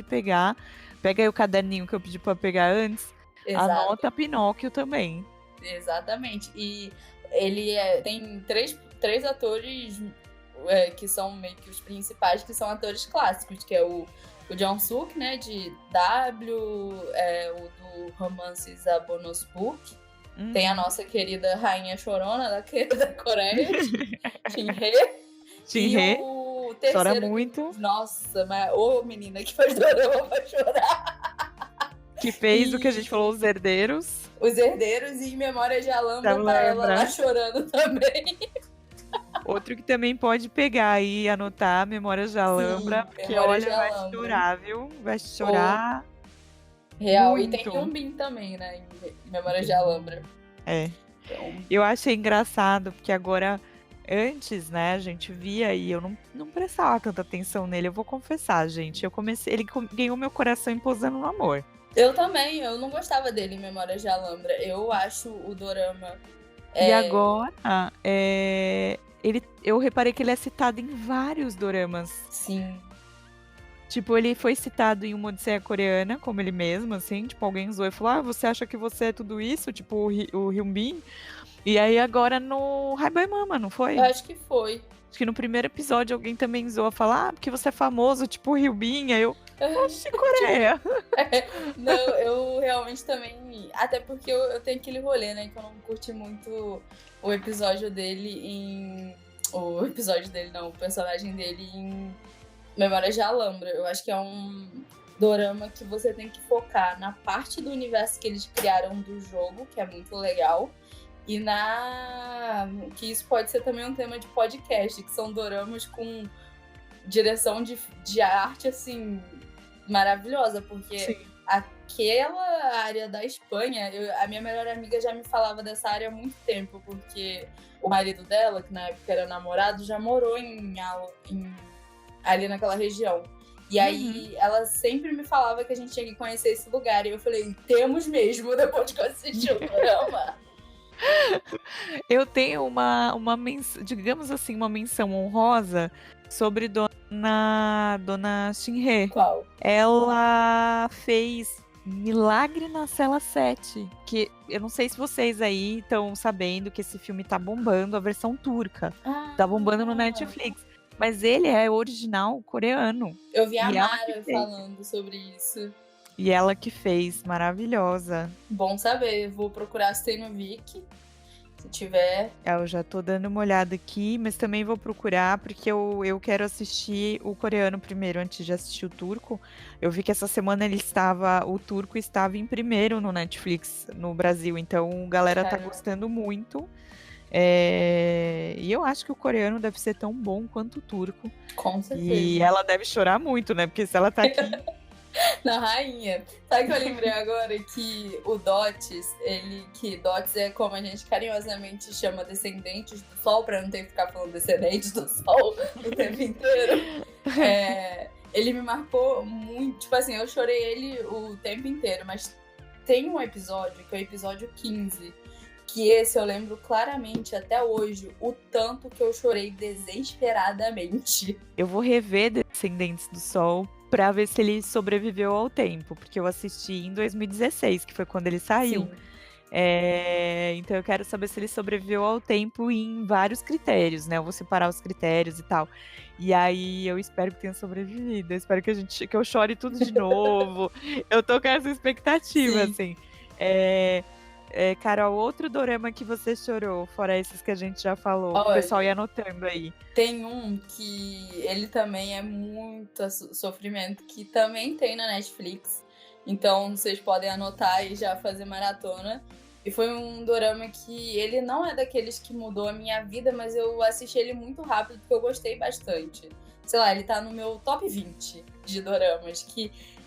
pegar. Pega aí o caderninho que eu pedi pra pegar antes. exato, Anota Pinóquio também. exatamente. E ele tem três atores que são meio que os principais, que são atores clássicos, que é o Jong-suk, né, de W, o do romance Zabonosbook. Tem a nossa querida Rainha Chorona da Coreia, Shin-hye. E Shin-hye o chora terceiro que... muito. Nossa, mas ô menina que faz dorama pra chorar. Que fez o que a gente falou, E Os Herdeiros. Os Herdeiros e Memória de Já Alhambra, tá ela lá lembra? chorando também. Outro que também pode pegar aí e anotar, Memórias de Alhambra, Sim, porque Memória de olha, vai Alhambra. chorar, viu? Vai Ou chorar real. E tem muito. Yumbin também, né? Em Memória de Tem. Alhambra. É. Então, Eu achei engraçado, porque agora, antes, né, a gente via e eu não prestava tanta atenção nele. Eu vou confessar, gente. Ele ganhou meu coração imposando no amor. eu também, eu não gostava dele em Memória de Alhambra. Eu acho o dorama. E agora, eu reparei que ele é citado em vários doramas. Sim. Tipo, ele foi citado em uma Odisseia Coreana, como ele mesmo, assim. Tipo, alguém zoou e falou, você acha que você é tudo isso? Tipo, o Hyunbin. E aí agora no Hi-Bye Mama, não Eu foi? acho que foi. Acho que no primeiro episódio alguém também zoou a falar, porque você é famoso, tipo o Hyunbin. Aí eu, oxe, Coreia. Não, eu realmente também. Até porque eu tenho aquele rolê, né? Que eu não curti muito o episódio dele em. O episódio dele, não, o personagem dele em Memórias de Alhambra. Eu acho que é um dorama que você tem que focar na parte do universo que eles criaram do jogo, que é muito legal. E que isso pode ser também um tema de podcast, que são doramas com direção de arte, assim, maravilhosa, porque Sim. aquela área da Espanha, a minha melhor amiga já me falava dessa área há muito tempo, porque o marido dela, que na época era namorado, já morou ali naquela região. E aí ela sempre me falava que a gente tinha que conhecer esse lugar. E eu falei, temos mesmo, depois que eu assisti o programa. Eu tenho digamos assim, uma menção honrosa sobre Dona Shinhye. Qual? Ela fez Milagre na Cela 7, que eu não sei se vocês aí estão sabendo que esse filme tá bombando, a versão turca. Tá bombando no Netflix. Mas ele é original coreano. Eu vi a E ela que Mara fez. falando sobre isso. E ela que fez, maravilhosa. Bom saber, vou procurar se tem no Viki. Se tiver. Eu já tô dando uma olhada aqui, mas também vou procurar, porque eu quero assistir o coreano primeiro, antes de assistir o turco. Eu vi que essa semana o turco estava em primeiro no Netflix no Brasil, então a galera tá gostando muito. E eu acho que o coreano deve ser tão bom quanto o turco. Com certeza. E ela deve chorar muito, né? Porque se ela tá aqui. Na rainha. Sabe que eu lembrei agora que o Dots, que Dots é como a gente carinhosamente chama descendentes do sol, pra não ter que ficar falando descendentes do sol o tempo inteiro. Ele me marcou muito. Tipo assim, eu chorei ele o tempo inteiro, mas tem um episódio, que é o episódio 15, que esse eu lembro claramente até hoje o tanto que eu chorei desesperadamente. Eu vou rever Descendentes do Sol pra ver se ele sobreviveu ao tempo, porque eu assisti em 2016, que foi quando ele saiu. Sim. Então eu quero saber se ele sobreviveu ao tempo em vários critérios, né? Eu vou separar os critérios e tal. E aí eu espero que tenha sobrevivido. Eu espero que eu chore tudo de novo. Eu tô com essa expectativa, Sim. assim. Carol, outro dorama que você chorou, fora esses que a gente já falou, o pessoal ia anotando aí. Tem um que ele também é muito sofrimento, que também tem na Netflix. Então vocês podem anotar e já fazer maratona. E foi um dorama que ele não é daqueles que mudou a minha vida, mas eu assisti ele muito rápido porque eu gostei bastante. Sei lá, ele tá no meu top 20 de doramas.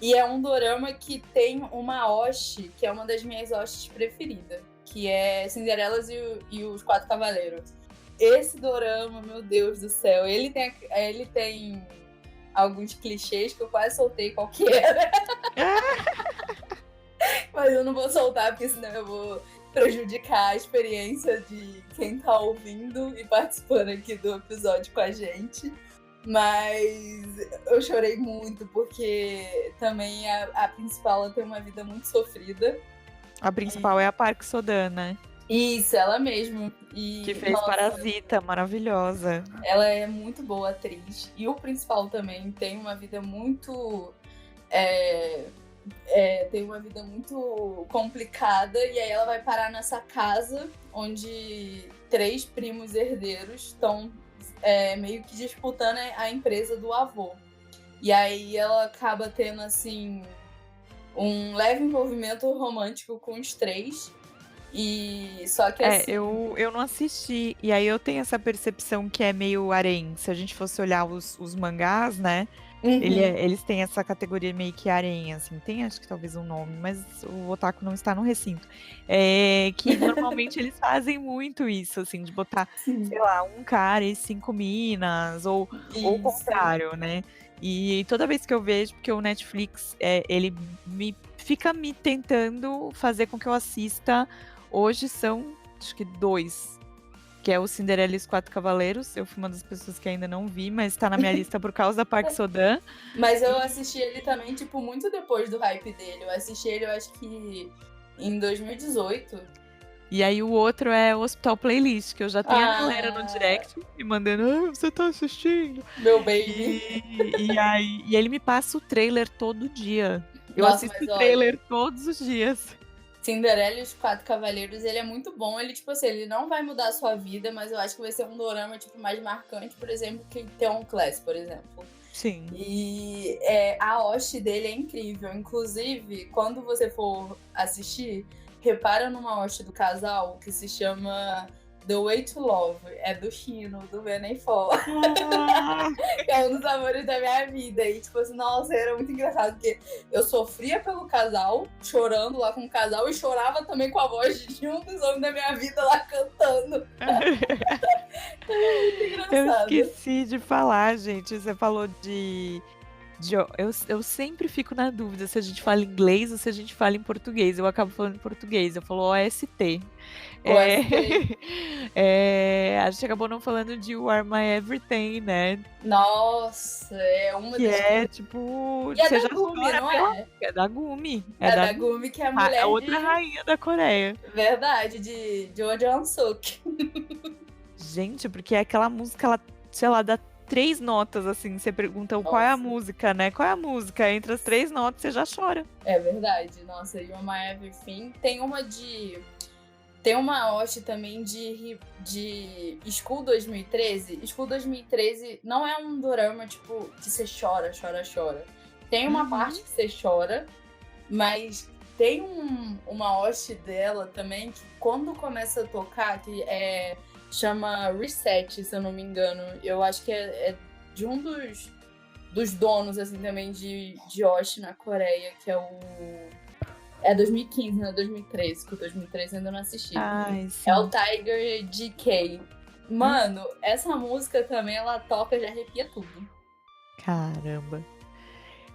E é um dorama que tem uma oshi, que é uma das minhas oshis preferidas, que é Cinderelas e os Quatro Cavaleiros. Esse dorama, meu Deus do céu, ele tem alguns clichês que eu quase soltei qual que era. Mas eu não vou soltar, porque senão eu vou prejudicar a experiência de quem tá ouvindo e participando aqui do episódio com a gente. Mas eu chorei muito, porque também a principal ela tem uma vida muito sofrida. A principal é a Park Sodan, né? Isso, ela mesma. Que fez Parasita, maravilhosa. Ela é muito boa atriz. E o principal também tem uma vida muito... tem uma vida muito complicada. E aí ela vai parar nessa casa onde 3 primos herdeiros estão meio que disputando a empresa do avô. E aí ela acaba tendo, assim, um leve envolvimento romântico com os 3. E só que assim... eu não assisti. E aí eu tenho essa percepção que é meio harém. Se a gente fosse olhar os mangás, né? Uhum. Eles têm essa categoria meio que harém, assim. Tem, acho que talvez um nome, mas o otaku não está no recinto. Que normalmente eles fazem muito isso, assim, de botar, sei lá, um cara e 5 minas, ou o contrário, né? E toda vez que eu vejo, porque o Netflix, ele fica me tentando fazer com que eu assista. Hoje são, acho que 2, que é o Cinderela e os Quatro Cavaleiros. Eu fui uma das pessoas que ainda não vi, mas tá na minha lista por causa da Park Sodan. Mas eu assisti ele também, tipo, muito depois do hype dele. Eu assisti ele, eu acho que em 2018. E aí o outro é o Hospital Playlist, que eu já tenho a galera no direct me mandando, você tá assistindo? Meu baby. E ele me passa o trailer todo dia. Eu assisto o trailer todos os dias. Cinderela e os Quatro Cavaleiros, ele é muito bom. Ele, tipo assim, ele não vai mudar a sua vida, mas eu acho que vai ser um dorama, tipo, mais marcante, por exemplo, que Theon Class, por exemplo. Sim. E a Oshi dele é incrível. Inclusive, quando você for assistir, repara numa Oshi do casal que se chama The Way to Love. É do Shino, do Benefol. É um dos amores da minha vida. E tipo assim, nossa, era muito engraçado, porque eu sofria pelo casal, chorando lá com o casal, e chorava também com a voz de um dos homens da minha vida lá cantando. Muito engraçado. Eu esqueci de falar, gente. Você falou de eu sempre fico na dúvida se a gente fala inglês ou se a gente fala em português. Eu acabo falando em português. Eu falo OST. A gente acabou não falando de You Are My Everything, né? Nossa, é uma que das... tipo... E é da Gumi, não é? É da Gumi. É da Gumi, que é a mulher a outra rainha da Coreia. Verdade, de Jo Jeon-suk. Gente, porque aquela música, ela, sei lá, dá 3 notas, assim, você pergunta qual é a música, né? Qual é a música? Entre as 3 notas, você já chora. É verdade. Nossa, You Are My Everything. Tem uma Oshi também de School 2013. School 2013 não é um dorama, tipo, que você chora. Tem uma parte que você chora, mas tem uma Oshi dela também que quando começa a tocar, que chama Reset, se eu não me engano. Eu acho que é de um dos donos, assim, também de Oshi na Coreia, que é o... É 2015, não é 2013, que o 2013 ainda não assisti. É o Tiger GK. Mano, essa música também, ela toca, já arrepia tudo. Caramba.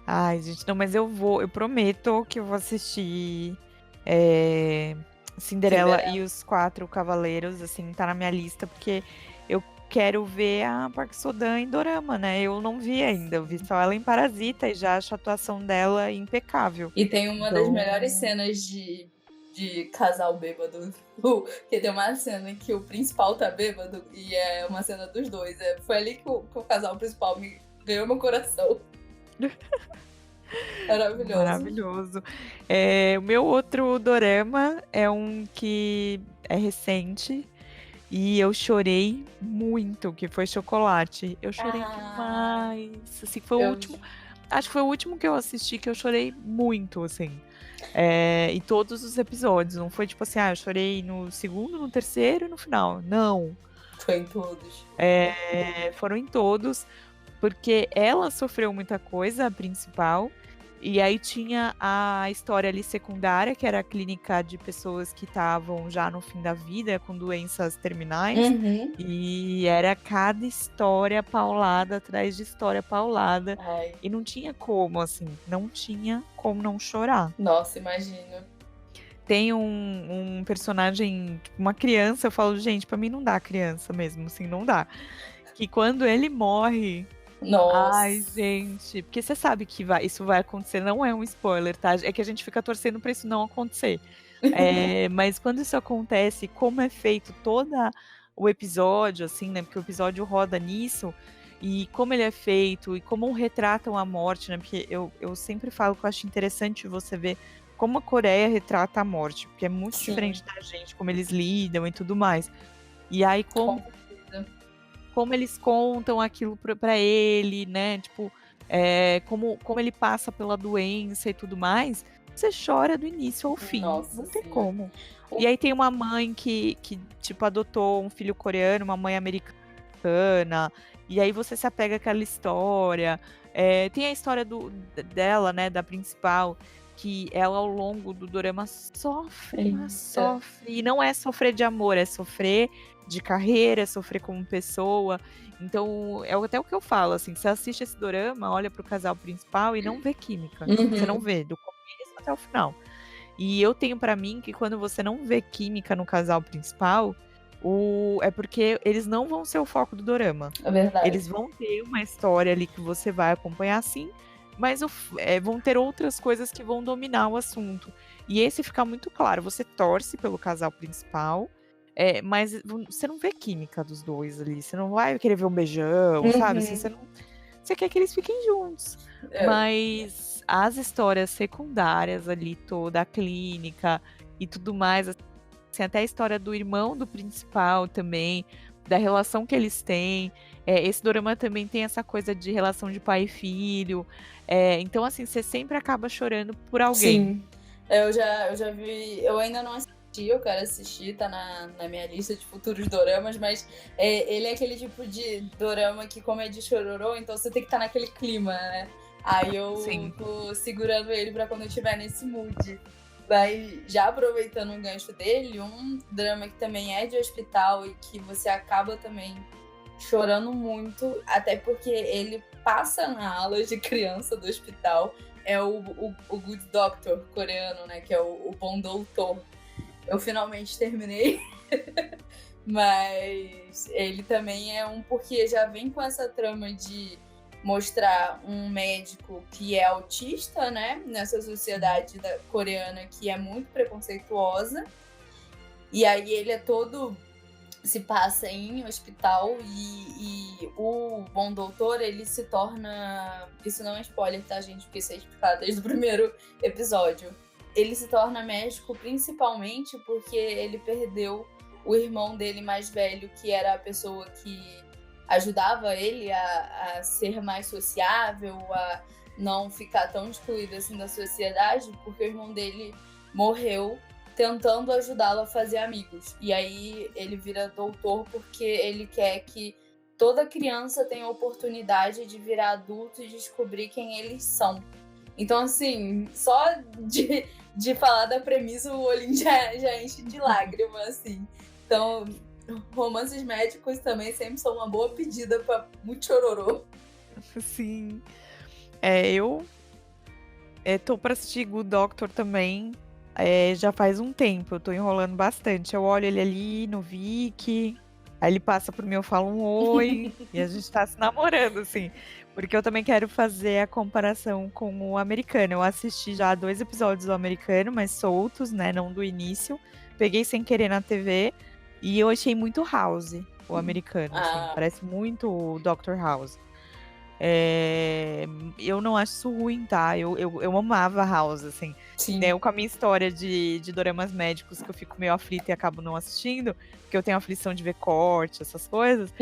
Ai, gente, não, mas eu prometo que eu vou assistir é, Cinderela e Cinderela. os Quatro Cavaleiros, assim, tá na minha lista, porque eu quero ver a Park Seo-joon em Dorama, né? Eu não vi ainda, eu vi só ela em Parasita e já acho a atuação dela impecável. E tem uma das melhores Então, cenas de casal bêbado. Que tem uma cena em que o principal tá bêbado e é uma cena dos dois. Foi ali que o casal principal me ganhou meu coração. Maravilhoso. maravilhoso. O meu outro dorama é um que é recente e eu chorei muito, que foi Chocolate. Eu chorei Ah, demais. Assim, foi o eu. último. Acho que foi o último que eu assisti que eu chorei muito, assim. Em todos os episódios. Não foi tipo assim, eu chorei no segundo, no terceiro e no final. Não. Foi em todos. Foram em todos, porque ela sofreu muita coisa, a principal. E aí tinha a história ali secundária, que era a clínica de pessoas que estavam já no fim da vida, com doenças terminais. Uhum. E era cada história paulada atrás de história paulada. Ai, E não tinha como, assim, não tinha como não chorar. nossa, imagino. Tem um personagem, tipo, uma criança, eu falo, gente, pra mim não dá criança mesmo, assim, não dá. Que quando ele morre, ai, Nossa. gente, porque você sabe que isso vai acontecer, não é um spoiler, tá? É que a gente fica torcendo pra isso não acontecer. Mas quando isso acontece, como é feito todo o episódio, assim, né? Porque o episódio roda nisso, e como ele é feito, e como retratam a morte, né? Porque eu sempre falo que eu acho interessante você ver como a Coreia retrata a morte, porque é muito Sim, diferente da gente, como eles lidam e tudo mais. E aí, com certeza. como eles contam aquilo pra ele, né? Tipo, como ele passa pela doença e tudo mais, você chora do início ao fim. Nossa, Não tem sim. como. E aí tem uma mãe que tipo, adotou um filho coreano, uma mãe americana, e aí você se apega àquela história. Tem a história dela, né, da principal, que ela ao longo do dorama sofre, mas Eita. sofre. E não é sofrer de amor, é sofrer de carreira, sofrer como pessoa. Então, é até o que eu falo, assim, você assiste esse dorama, olha pro casal principal e não vê química. Você não Uhum. vê, do começo até o final. E eu tenho pra mim que quando você não vê química no casal principal, é porque eles não vão ser o foco do dorama. É verdade. Eles vão ter uma história ali que você vai acompanhar sim, mas vão ter outras coisas que vão dominar o assunto. E esse fica muito claro, você torce pelo casal principal, mas você não vê química dos dois ali, você não vai querer ver um beijão, sabe? Assim, Uhum. você quer que eles fiquem juntos. É. Mas as histórias secundárias ali, toda a clínica e tudo mais, assim, até a história do irmão do principal também, da relação que eles têm. Esse dorama também tem essa coisa de relação de pai e filho. Então, assim, você sempre acaba chorando por alguém. Sim. Eu já vi. Eu ainda não assisti, eu quero assistir, tá na minha lista de futuros doramas, mas ele é aquele tipo de dorama que, como é de chororô, então você tem que estar naquele clima, né? Aí eu Sim. tô segurando ele pra quando eu estiver nesse mood. Vai, já aproveitando o gancho dele, um drama que também é de hospital e que você acaba também chorando muito, até porque ele passa na ala de criança do hospital. É o Good Doctor coreano, né? Que é o Bom Doutor. Eu finalmente terminei. Mas ele também é um porque já vem com essa trama de mostrar um médico que é autista, né? Nessa sociedade coreana que é muito preconceituosa. E aí ele é todo se passa em hospital e o Bom Doutor, ele se torna... Isso não é spoiler, tá, gente? Porque isso é explicado desde o primeiro episódio. Ele se torna médico principalmente porque ele perdeu o irmão dele mais velho, que era a pessoa que ajudava ele a ser mais sociável, a não ficar tão excluído assim da sociedade, porque o irmão dele morreu tentando ajudá-lo a fazer amigos. E aí ele vira doutor porque ele quer que toda criança tenha a oportunidade de virar adulto e descobrir quem eles são. Então, assim, só de falar da premissa, o olhinho já enche de lágrima, assim. Então, romances médicos também sempre são uma boa pedida para muito chororô. Sim. Eu tô pra assistir Good Doctor também. Já faz um tempo, eu tô enrolando bastante. Eu olho ele ali no Viki, aí ele passa por mim, eu falo um oi, e a gente tá se namorando, assim. Porque eu também quero fazer a comparação com o americano. Eu assisti já 2 episódios do americano, mas soltos, né? Não do início. Peguei sem querer na TV e eu achei muito House, o americano, assim. Ah, Parece muito o Dr. House. É, eu não acho isso ruim, tá? Eu amava House, assim. Né, sim. eu com a minha história de doramas médicos, que eu fico meio aflita e acabo não assistindo, porque eu tenho aflição de ver corte, essas coisas.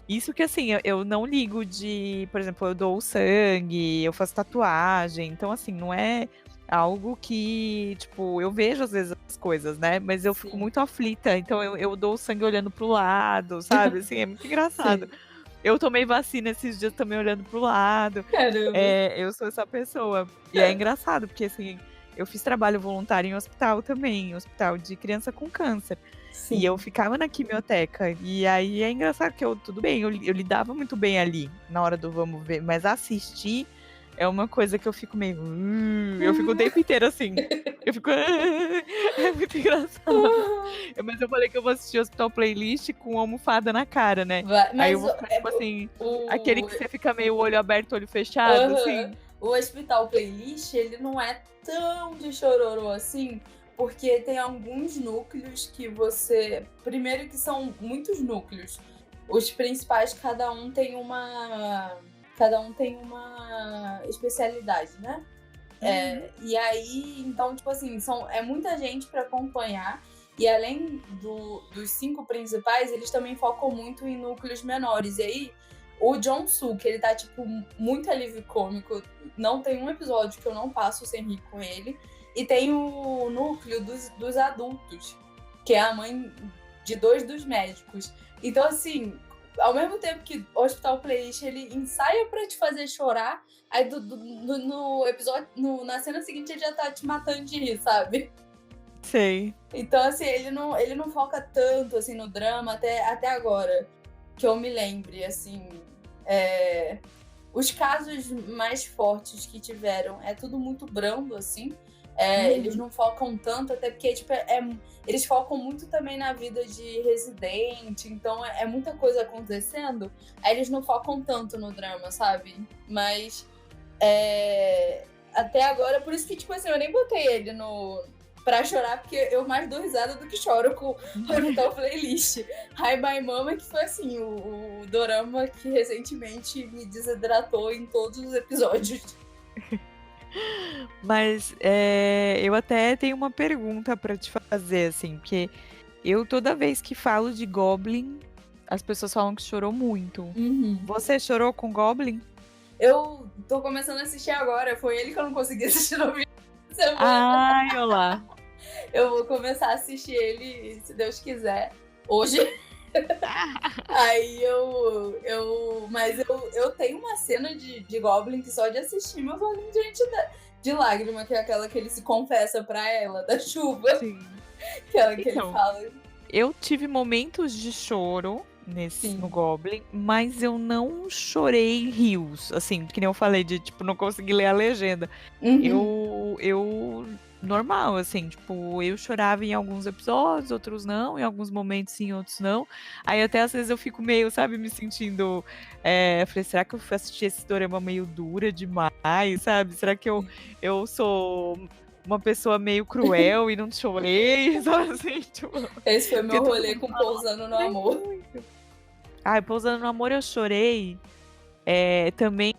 Isso que, assim, eu não ligo de... Por exemplo, eu dou sangue, eu faço tatuagem. Então, assim, não é algo que... Tipo, eu vejo, às vezes, as coisas, né? Mas eu fico Sim. muito aflita. Então, eu dou o sangue olhando pro lado, sabe? Assim, é muito engraçado. Sim. Eu tomei vacina esses dias também olhando pro lado. Caramba. Eu sou essa pessoa. E é engraçado, porque assim, eu fiz trabalho voluntário em hospital também, em hospital de criança com câncer. E eu Sim. ficava na quimioteca. E aí é engraçado que tudo bem, eu lidava muito bem ali, na hora do vamos ver, mas assistir é uma coisa que eu fico meio. Eu fico o tempo inteiro assim. Eu fico. É muito engraçado. Mas eu falei que eu vou assistir Hospital Playlist com almofada na cara, né? Aí eu Mas vou ficar, tipo assim, aquele o, que você fica meio olho aberto, olho fechado, aham, assim. o Hospital Playlist, ele não é tão de chororô assim, porque tem alguns núcleos que você... Primeiro que são muitos núcleos. Os principais, cada um tem uma especialidade, né? Uhum. E aí, então, tipo assim, é muita gente para acompanhar. E além dos 5 principais, eles também focam muito em núcleos menores. E aí, o John Soo, que ele tá, tipo, muito alívio cômico. Não tem um episódio que eu não passo sem rir com ele. E tem o núcleo dos adultos, que é a mãe de 2 dos médicos. Então, assim, ao mesmo tempo que o Hospital Playlist, ele ensaia pra te fazer chorar, aí no episódio, na cena seguinte, ele já tá te matando de rir, sabe? Sei. Então, assim, ele não foca tanto, assim, no drama até agora, que eu me lembre, assim. Os casos mais fortes que tiveram é tudo muito brando, assim. Eles Uhum. não focam tanto, até porque, tipo, eles focam muito também na vida de residente, então é muita coisa acontecendo. Aí eles não focam tanto no drama, sabe? Mas até agora, por isso que, tipo assim, eu nem botei ele pra chorar, porque eu mais dou risada do que choro com o Hospital Playlist. Hi Bye Mama, que foi assim, o dorama que recentemente me desidratou em todos os episódios. Mas eu até tenho uma pergunta pra te fazer, assim, porque eu toda vez que falo de Goblin, as pessoas falam que chorou muito. Uhum. Você chorou com Goblin? Eu tô começando a assistir agora, foi ele que eu não consegui assistir no fim de semana. Ai, olá. Eu vou começar a assistir ele, se Deus quiser, hoje. Aí eu tenho uma cena de Goblin que só de assistir meus olhinhos de lágrima, que é aquela que ele se confessa pra ela, da chuva. Sim. Aquela que ele Então, fala. eu tive momentos de choro no Sim. Goblin, mas eu não chorei rios, assim, que nem eu falei de, tipo, não conseguir ler a legenda. Uhum. Eu normal, assim, tipo, eu chorava em alguns episódios, outros não, em alguns momentos sim, outros não. Aí até às vezes eu fico meio, sabe, me sentindo. Falei, será que eu assisti esse dorama meio dura demais, sabe? Será que eu sou uma pessoa meio cruel e não chorei, sabe assim, tipo, Esse foi porque meu todo rolê mundo com fala, nossa, Pousando no chorei Amor. muito. Ai, Pousando no Amor eu chorei também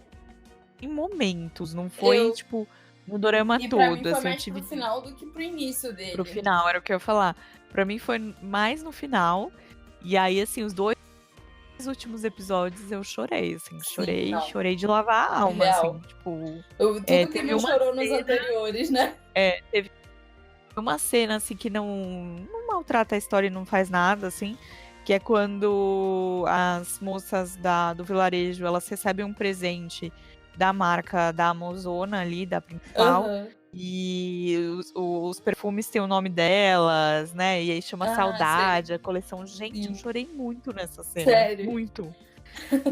em momentos, não foi, Eu, tipo, no dorama e pra mim todo, foi assim, eu mais pro tive final do que pro início pro dele. final, era o que eu ia falar. Pra mim foi mais no final, e aí, assim, os 2 últimos episódios eu chorei, assim, Sim, não. chorei de lavar a É alma, assim, real. tipo, Tudo que teve não uma chorou nos cena anteriores, né? teve uma cena, assim, que não maltrata a história e não faz nada, assim, que é quando as moças do vilarejo, elas recebem um presente da marca da Amazona ali, da principal, Aham. e os perfumes têm o nome delas, né, e aí chama Ah, sei. Saudade, a coleção. Gente, eu Sim. chorei muito nessa cena, Sério. muito.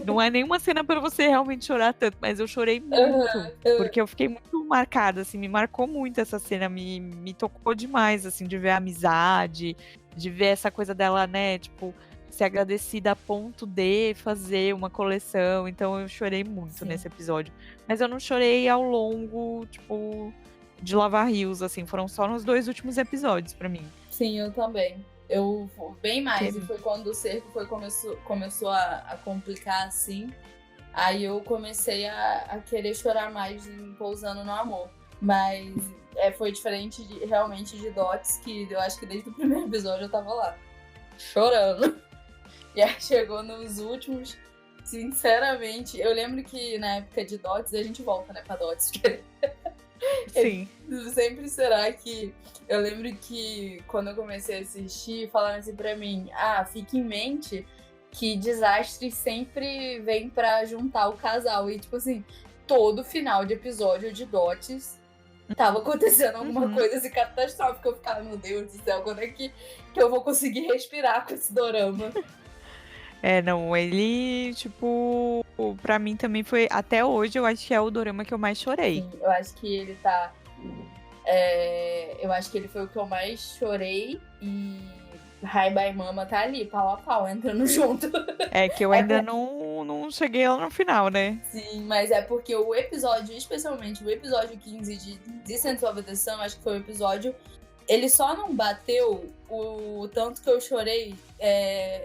Não é nenhuma cena pra você realmente chorar tanto, mas eu chorei muito. Porque eu fiquei muito marcada, assim, me marcou muito essa cena, me tocou demais, assim, de ver a amizade, de ver essa coisa dela, né, tipo, ser agradecida a ponto de fazer uma coleção. Então eu chorei muito Sim. nesse episódio. Mas eu não chorei ao longo, tipo, de lavar rios, assim, foram só nos 2 últimos episódios pra mim. Sim, eu também. Eu bem mais, Que- e foi quando o cerco começou a complicar assim. Aí eu comecei a querer chorar mais em Pousando no Amor. Mas foi diferente realmente de Dots, que eu acho que desde o primeiro episódio eu tava lá, chorando. E aí chegou nos últimos, sinceramente, eu lembro que na época de Dots, a gente volta, né, pra Dots, porque Sim. sempre será que... Eu lembro que quando eu comecei a assistir, falaram assim pra mim, fique em mente que desastres sempre vem pra juntar o casal. E, tipo assim, todo final de episódio de Dots tava acontecendo alguma coisa assim catastrófica. Eu ficava, meu Deus do céu, quando é que eu vou conseguir respirar com esse dorama? Não, ele, tipo, pra mim também foi, até hoje, eu acho que é o dorama que eu mais chorei. Sim, eu acho que ele tá... eu acho que ele foi o que eu mais chorei, e Hi Bye Mama tá ali, pau a pau, entrando junto. É que eu ainda não cheguei lá no final, né? Sim, mas é porque o episódio, especialmente o episódio 15 de Descent of the Sun, acho que foi o episódio, ele só não bateu o tanto que eu chorei.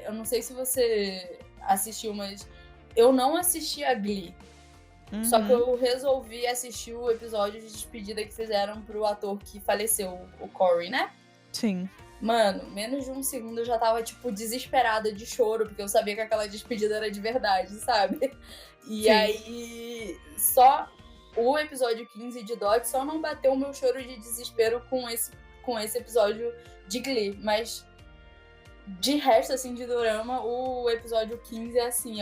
Eu não sei se você assistiu, mas eu não assisti a Glee. Só que eu resolvi assistir o episódio de despedida que fizeram pro ator que faleceu, o Corey, né? Sim. Mano, menos de um segundo eu já tava, tipo, desesperada de choro, porque eu sabia que aquela despedida era de verdade, sabe? E Sim. aí, só o episódio 15 de Dot só não bateu o meu choro de desespero com esse episódio de Glee. Mas, de resto, assim, de dorama, o episódio 15 é assim,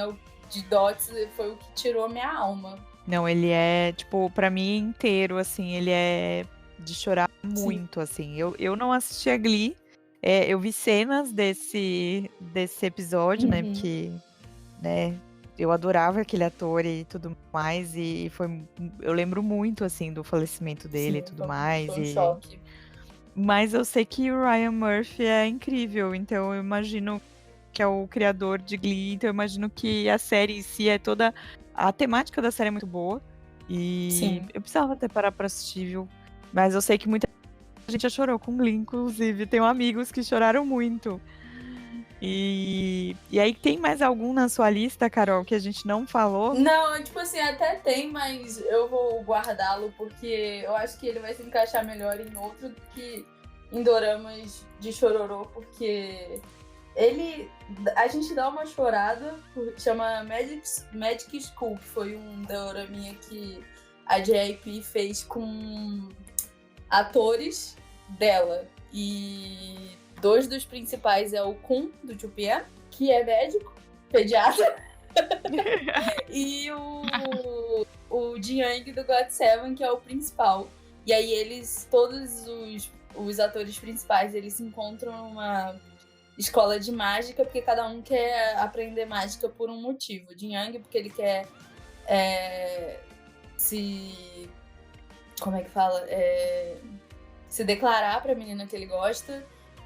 de Dots foi o que tirou minha alma. Não, ele é, tipo, pra mim inteiro, assim, ele é de chorar muito, assim. Eu não assisti a Glee, eu vi cenas desse episódio, né, porque, né, eu adorava aquele ator e tudo mais, e eu lembro muito, assim, do falecimento dele e tudo mais. Foi um choque. Mas eu sei que o Ryan Murphy é incrível, então eu imagino que é o criador de Glee, então eu imagino que a série em si é toda... A temática da série é muito boa, e Sim. eu precisava até parar pra assistir, viu? Mas eu sei que muita gente já chorou com Glee, inclusive. Tenho amigos que choraram muito. E aí, tem mais algum na sua lista, Carol, que a gente não falou? Não, tipo assim, até tem, mas eu vou guardá-lo porque eu acho que ele vai se encaixar melhor em outro do que em doramas de chororô, porque a gente dá uma chorada, chama Magic School, que foi um doraminha que a JYP fez com atores dela. E 2 dos principais é o Kun, do 2PM, que é médico, pediatra, e o Jiyoung do GOT7, que é o principal. E aí todos os atores principais, eles se encontram numa escola de mágica, porque cada um quer aprender mágica por um motivo. O Jiyoung, porque ele quer como é que fala? Se declarar pra menina que ele gosta.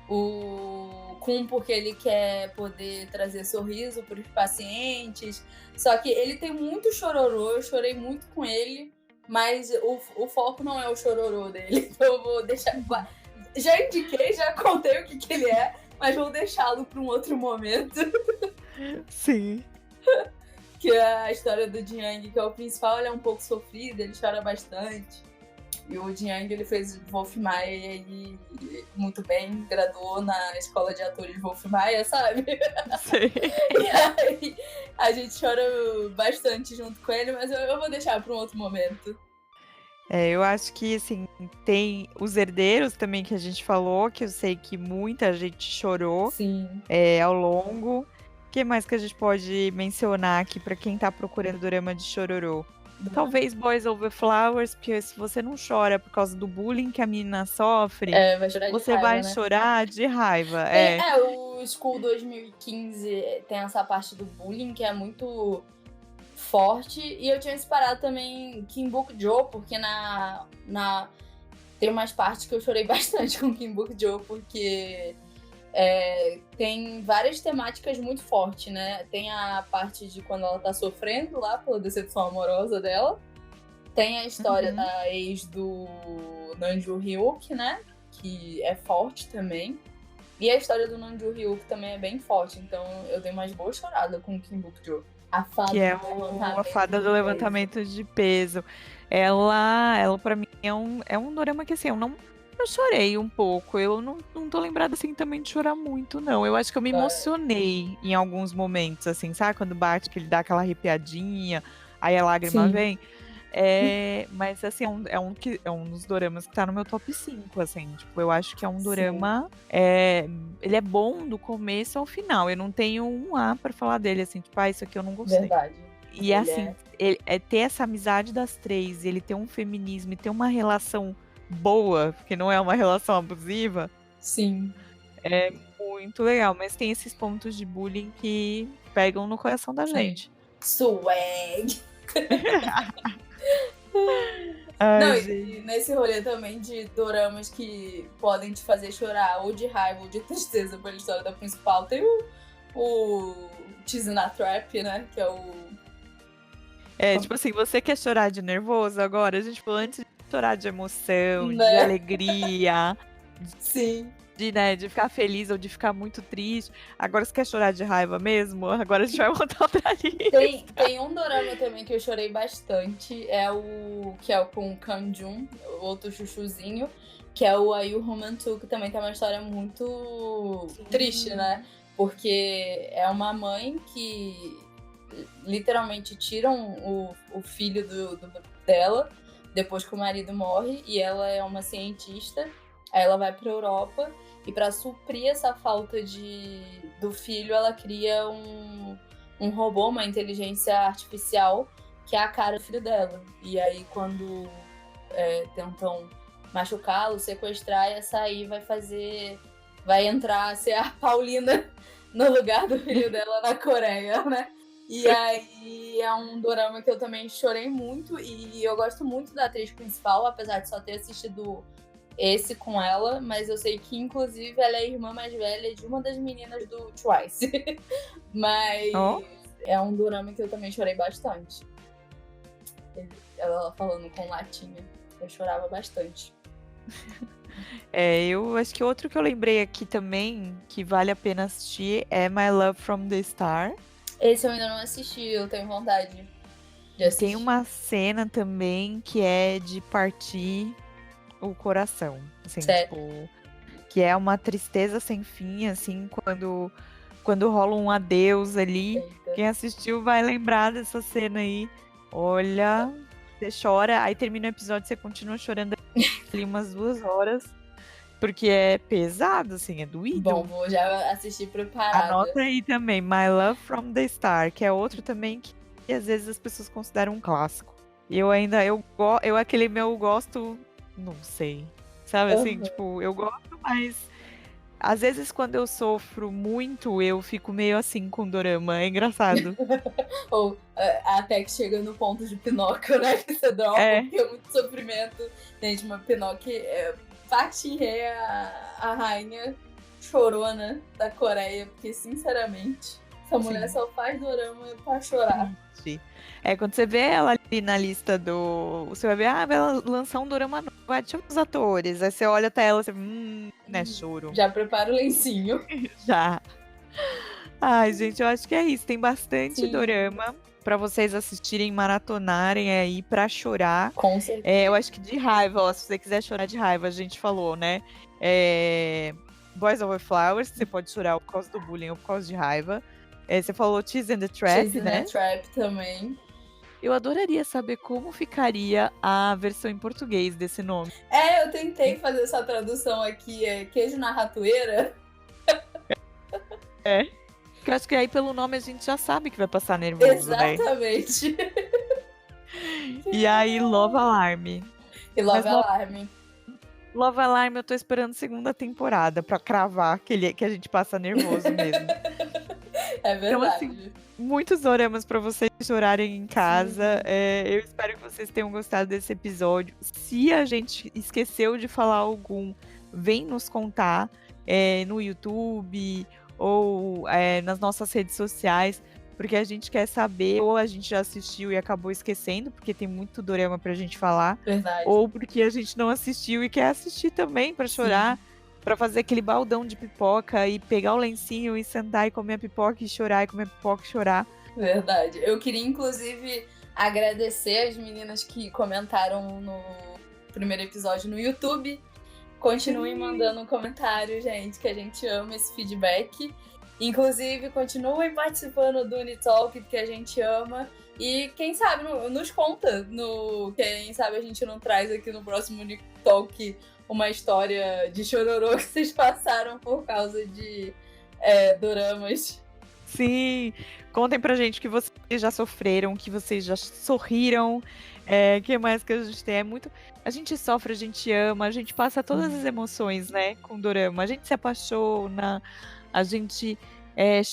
O Kun, porque ele quer poder trazer sorriso pros pacientes. Só que ele tem muito chororô, eu chorei muito com ele, mas o foco não é o chororô dele. Então eu vou deixar... Já indiquei, já contei o que ele é, mas vou deixá-lo para um outro momento. Sim. Que é a história do Jiyoung, que é o principal, ele é um pouco sofrido, ele chora bastante. E o Jiyoung, ele fez Wolf Maia e aí, muito bem, graduou na escola de atores Wolf Maia, sabe? Sim. E aí a gente chora bastante junto com ele, mas eu vou deixar para um outro momento. Eu acho que, assim, tem os herdeiros também que a gente falou, que eu sei que muita gente chorou. Sim. Ao longo. O que mais que a gente pode mencionar aqui pra quem tá procurando dorama de chororô? Talvez Boys Over Flowers, porque se você não chora por causa do bullying que a menina sofre, Vai chorar de você raiva, vai né? chorar de raiva. School 2015 tem essa parte do bullying que é muito forte. E eu tinha esperado também Kimbuk-jo, porque tem umas partes que eu chorei bastante com Kimbuk-jo, porque tem várias temáticas muito fortes, né? Tem a parte de quando ela tá sofrendo lá pela decepção amorosa dela. Tem a história da ex do Namjoon Hyuk, né? Que é forte também. E a história do Namjoon Hyuk também é bem forte. Então eu dei umas boas choradas com Kimbuk-jo. A fada que é a fada do levantamento de peso. Ela pra mim, é um dorama que, assim, eu chorei um pouco. Eu não tô lembrada, assim, também de chorar muito, não. Eu acho que eu me emocionei em alguns momentos, assim, sabe? Quando bate, que ele dá aquela arrepiadinha, aí a lágrima vem. Mas, assim, é um dos doramas que tá no meu top 5, assim. Tipo, eu acho que é um dorama... ele é bom do começo ao final. Eu não tenho um A pra falar dele, assim. Tipo, isso aqui eu não gostei. Verdade. E, assim, ter essa amizade das três, ele ter um feminismo e ter uma relação boa, porque não é uma relação abusiva. Sim. É muito legal. Mas tem esses pontos de bullying que pegam no coração da gente. Swag! Ai, e nesse rolê também de doramas que podem te fazer chorar ou de raiva ou de tristeza pela história da principal, tem o Chizuna Trap, né? Que é o... tipo assim, você quer chorar de nervoso agora? A gente falou antes de chorar de emoção, Né? de alegria. Sim. De ficar feliz ou de ficar muito triste. Agora você quer chorar de raiva mesmo? Agora a gente vai voltar pra lista. Tem um dorama também que eu chorei bastante, que é o com Kanjun, outro chuchuzinho, que é o Ayu Romantu, que também tem uma história muito triste, né? Porque é uma mãe que literalmente tiram o filho dela depois que o marido morre, e ela é uma cientista. Aí ela vai pra Europa e pra suprir essa falta do filho, ela cria um robô, uma inteligência artificial, que é a cara do filho dela. E aí quando tentam machucá-lo, sequestrar, essa aí vai entrar, ser a Paulina no lugar do filho dela na Coreia, né? E aí é um dorama que eu também chorei muito, e eu gosto muito da atriz principal, apesar de só ter assistido esse com ela, mas eu sei que, inclusive, ela é a irmã mais velha de uma das meninas do Twice. Mas é um dorama que eu também chorei bastante. Ela falando com latinha. Eu chorava bastante. Eu acho que outro que eu lembrei aqui também, que vale a pena assistir, é My Love from the Star. Esse eu ainda não assisti, eu tenho vontade de assistir. Tem uma cena também que é de partir o coração, assim, tipo, que é uma tristeza sem fim, assim, quando rola um adeus ali. Eita. Quem assistiu vai lembrar dessa cena aí. Olha, você chora, aí termina o episódio, você continua chorando ali umas 2 horas, porque é pesado, assim, é doído. Bom, vou já assistir preparada. Anota aí também, My Love from the Star, que é outro também que às vezes as pessoas consideram um clássico. E eu aquele meu gosto, não sei, sabe, assim, tipo, eu gosto, mas às vezes quando eu sofro muito, eu fico meio assim com dorama, é engraçado. Ou até que chega no ponto de Pinóquio, né, que você dropa, porque é muito sofrimento. Gente, uma Pinóquio, Park Shin-hye, a rainha chorona da Coreia, porque, sinceramente, essa mulher só faz dorama pra chorar. Quando você vê ela ali na lista você vai ver, vai lançar um dorama novo, deixa eu ver os atores. Aí você olha até ela e você, né, choro. Já prepara o lencinho. Já. Ai, gente, eu acho que é isso. Tem bastante dorama pra vocês assistirem, maratonarem aí pra chorar. Com certeza. Eu acho que de raiva, ó, se você quiser chorar de raiva, a gente falou, né? Boys Over Flowers, você pode chorar por causa do bullying ou por causa de raiva. Você falou Cheese and the Trap, Cheese né? and the Trap também. Eu adoraria saber como ficaria a versão em português desse nome. Eu tentei fazer essa tradução aqui, queijo na ratoeira. Porque eu acho que aí pelo nome a gente já sabe que vai passar nervoso, exatamente. Né? E aí Love Alarm. E Love Alarm. Love Alarm eu tô esperando segunda temporada pra cravar que a gente passa nervoso mesmo. É Então, assim, verdade. muitos doramas pra vocês chorarem em casa. Sim. Eu espero que vocês tenham gostado desse episódio. Se a gente esqueceu de falar algum, vem nos contar no YouTube ou nas nossas redes sociais, porque a gente quer saber, ou a gente já assistiu e acabou esquecendo, porque tem muito dorama pra gente falar, Verdade. ou porque a gente não assistiu e quer assistir também pra chorar. Sim. Pra fazer aquele baldão de pipoca e pegar o lencinho e sentar e comer a pipoca e chorar, e comer a pipoca e chorar. Verdade. Eu queria, inclusive, agradecer as meninas que comentaram no primeiro episódio no YouTube. Continuem mandando um comentário, gente, que a gente ama esse feedback. Inclusive, continuem participando do Unitalk, que a gente ama. E quem sabe, nos conta. Quem sabe a gente não traz aqui no próximo Unitalk uma história de chororô que vocês passaram por causa de doramas. Sim, contem pra gente que vocês já sofreram, que vocês já sorriram. Que mais que a gente tem? A gente sofre, a gente ama, a gente passa todas as emoções, né, com dorama. A gente se apaixona, a gente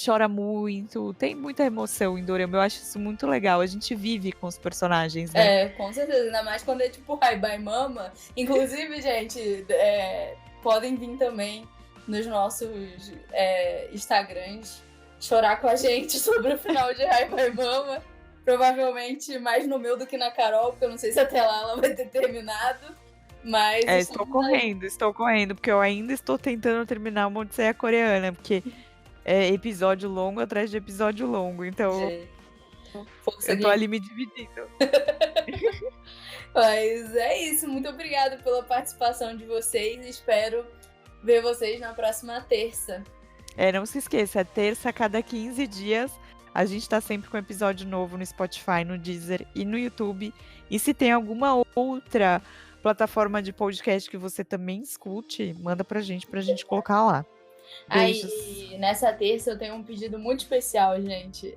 chora muito, tem muita emoção em dorama. Eu acho isso muito legal. A gente vive com os personagens, né? Com certeza. Ainda mais quando é tipo Hi Bye Mama. Inclusive, gente, podem vir também nos nossos Instagrams chorar com a gente sobre o final de Hi Bye Mama. Provavelmente mais no meu do que na Carol, porque eu não sei se até lá ela vai ter terminado. Mas. Estou correndo, porque eu ainda estou tentando terminar uma Odisseia Coreana, porque é episódio longo atrás de episódio longo, então eu tô ali me dividindo. Mas é isso, muito obrigada pela participação de vocês, espero ver vocês na próxima terça. Não se esqueça, terça a cada 15 dias, a gente tá sempre com episódio novo no Spotify, no Deezer e no YouTube. E se tem alguma outra plataforma de podcast que você também escute, manda pra gente colocar lá. Beijos. Aí, nessa terça eu tenho um pedido muito especial, gente.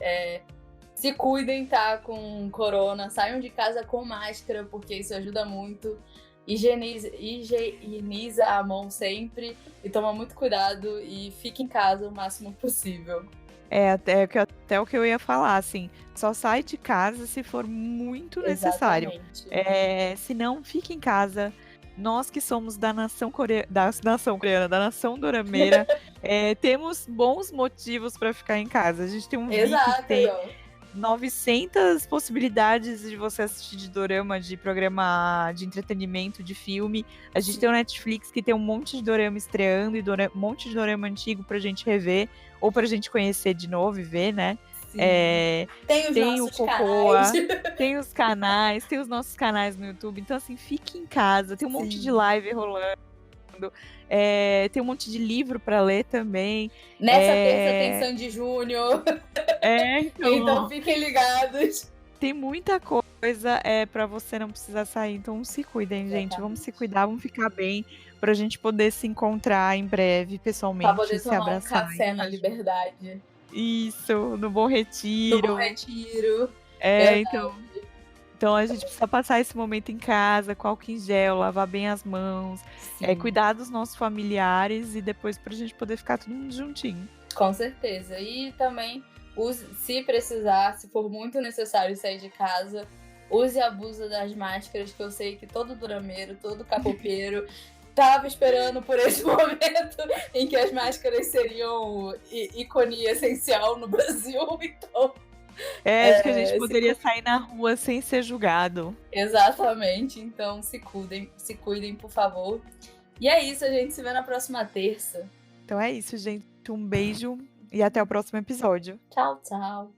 Se cuidem, tá? Com corona, saiam de casa com máscara, porque isso ajuda muito. Higieniza a mão sempre e toma muito cuidado e fique em casa o máximo possível. Até o que eu ia falar, assim, só sai de casa se for muito necessário. Se não, fique em casa. Nós que somos da nação coreana, da nação dorameira, temos bons motivos para ficar em casa. A gente tem um vídeo que tem 900 possibilidades de você assistir de dorama, de programa de entretenimento, de filme. A gente tem o Netflix que tem um monte de dorama estreando e um monte de dorama antigo pra gente rever ou pra gente conhecer de novo e ver, né? Tem o Cocoa, tem os canais, tem os nossos canais no YouTube. Então, assim, fique em casa. Tem um monte de live rolando. Tem um monte de livro para ler também. Nessa terça tem Sandy Júnior. Então fiquem ligados. Tem muita coisa para você não precisar sair. Então se cuidem, gente. Vamos se cuidar, vamos ficar bem pra gente poder se encontrar em breve, pessoalmente, pra poder se tomar abraçar. Um café na Liberdade. Isso, no Bom Retiro. No Bom Retiro. Então a gente precisa passar esse momento em casa, com álcool em gel, lavar bem as mãos, cuidar dos nossos familiares e depois pra gente poder ficar todo mundo juntinho. Com certeza. E também, se precisar, se for muito necessário sair de casa, use e abusa das máscaras, que eu sei que todo durameiro, todo capopeiro tava esperando por esse momento em que as máscaras seriam ícone essencial no Brasil, então... Acho que a gente poderia sair na rua sem ser julgado. Exatamente, então se cuidem, por favor. E é isso, a gente se vê na próxima terça. Então é isso, gente. Um beijo e até o próximo episódio. Tchau, tchau.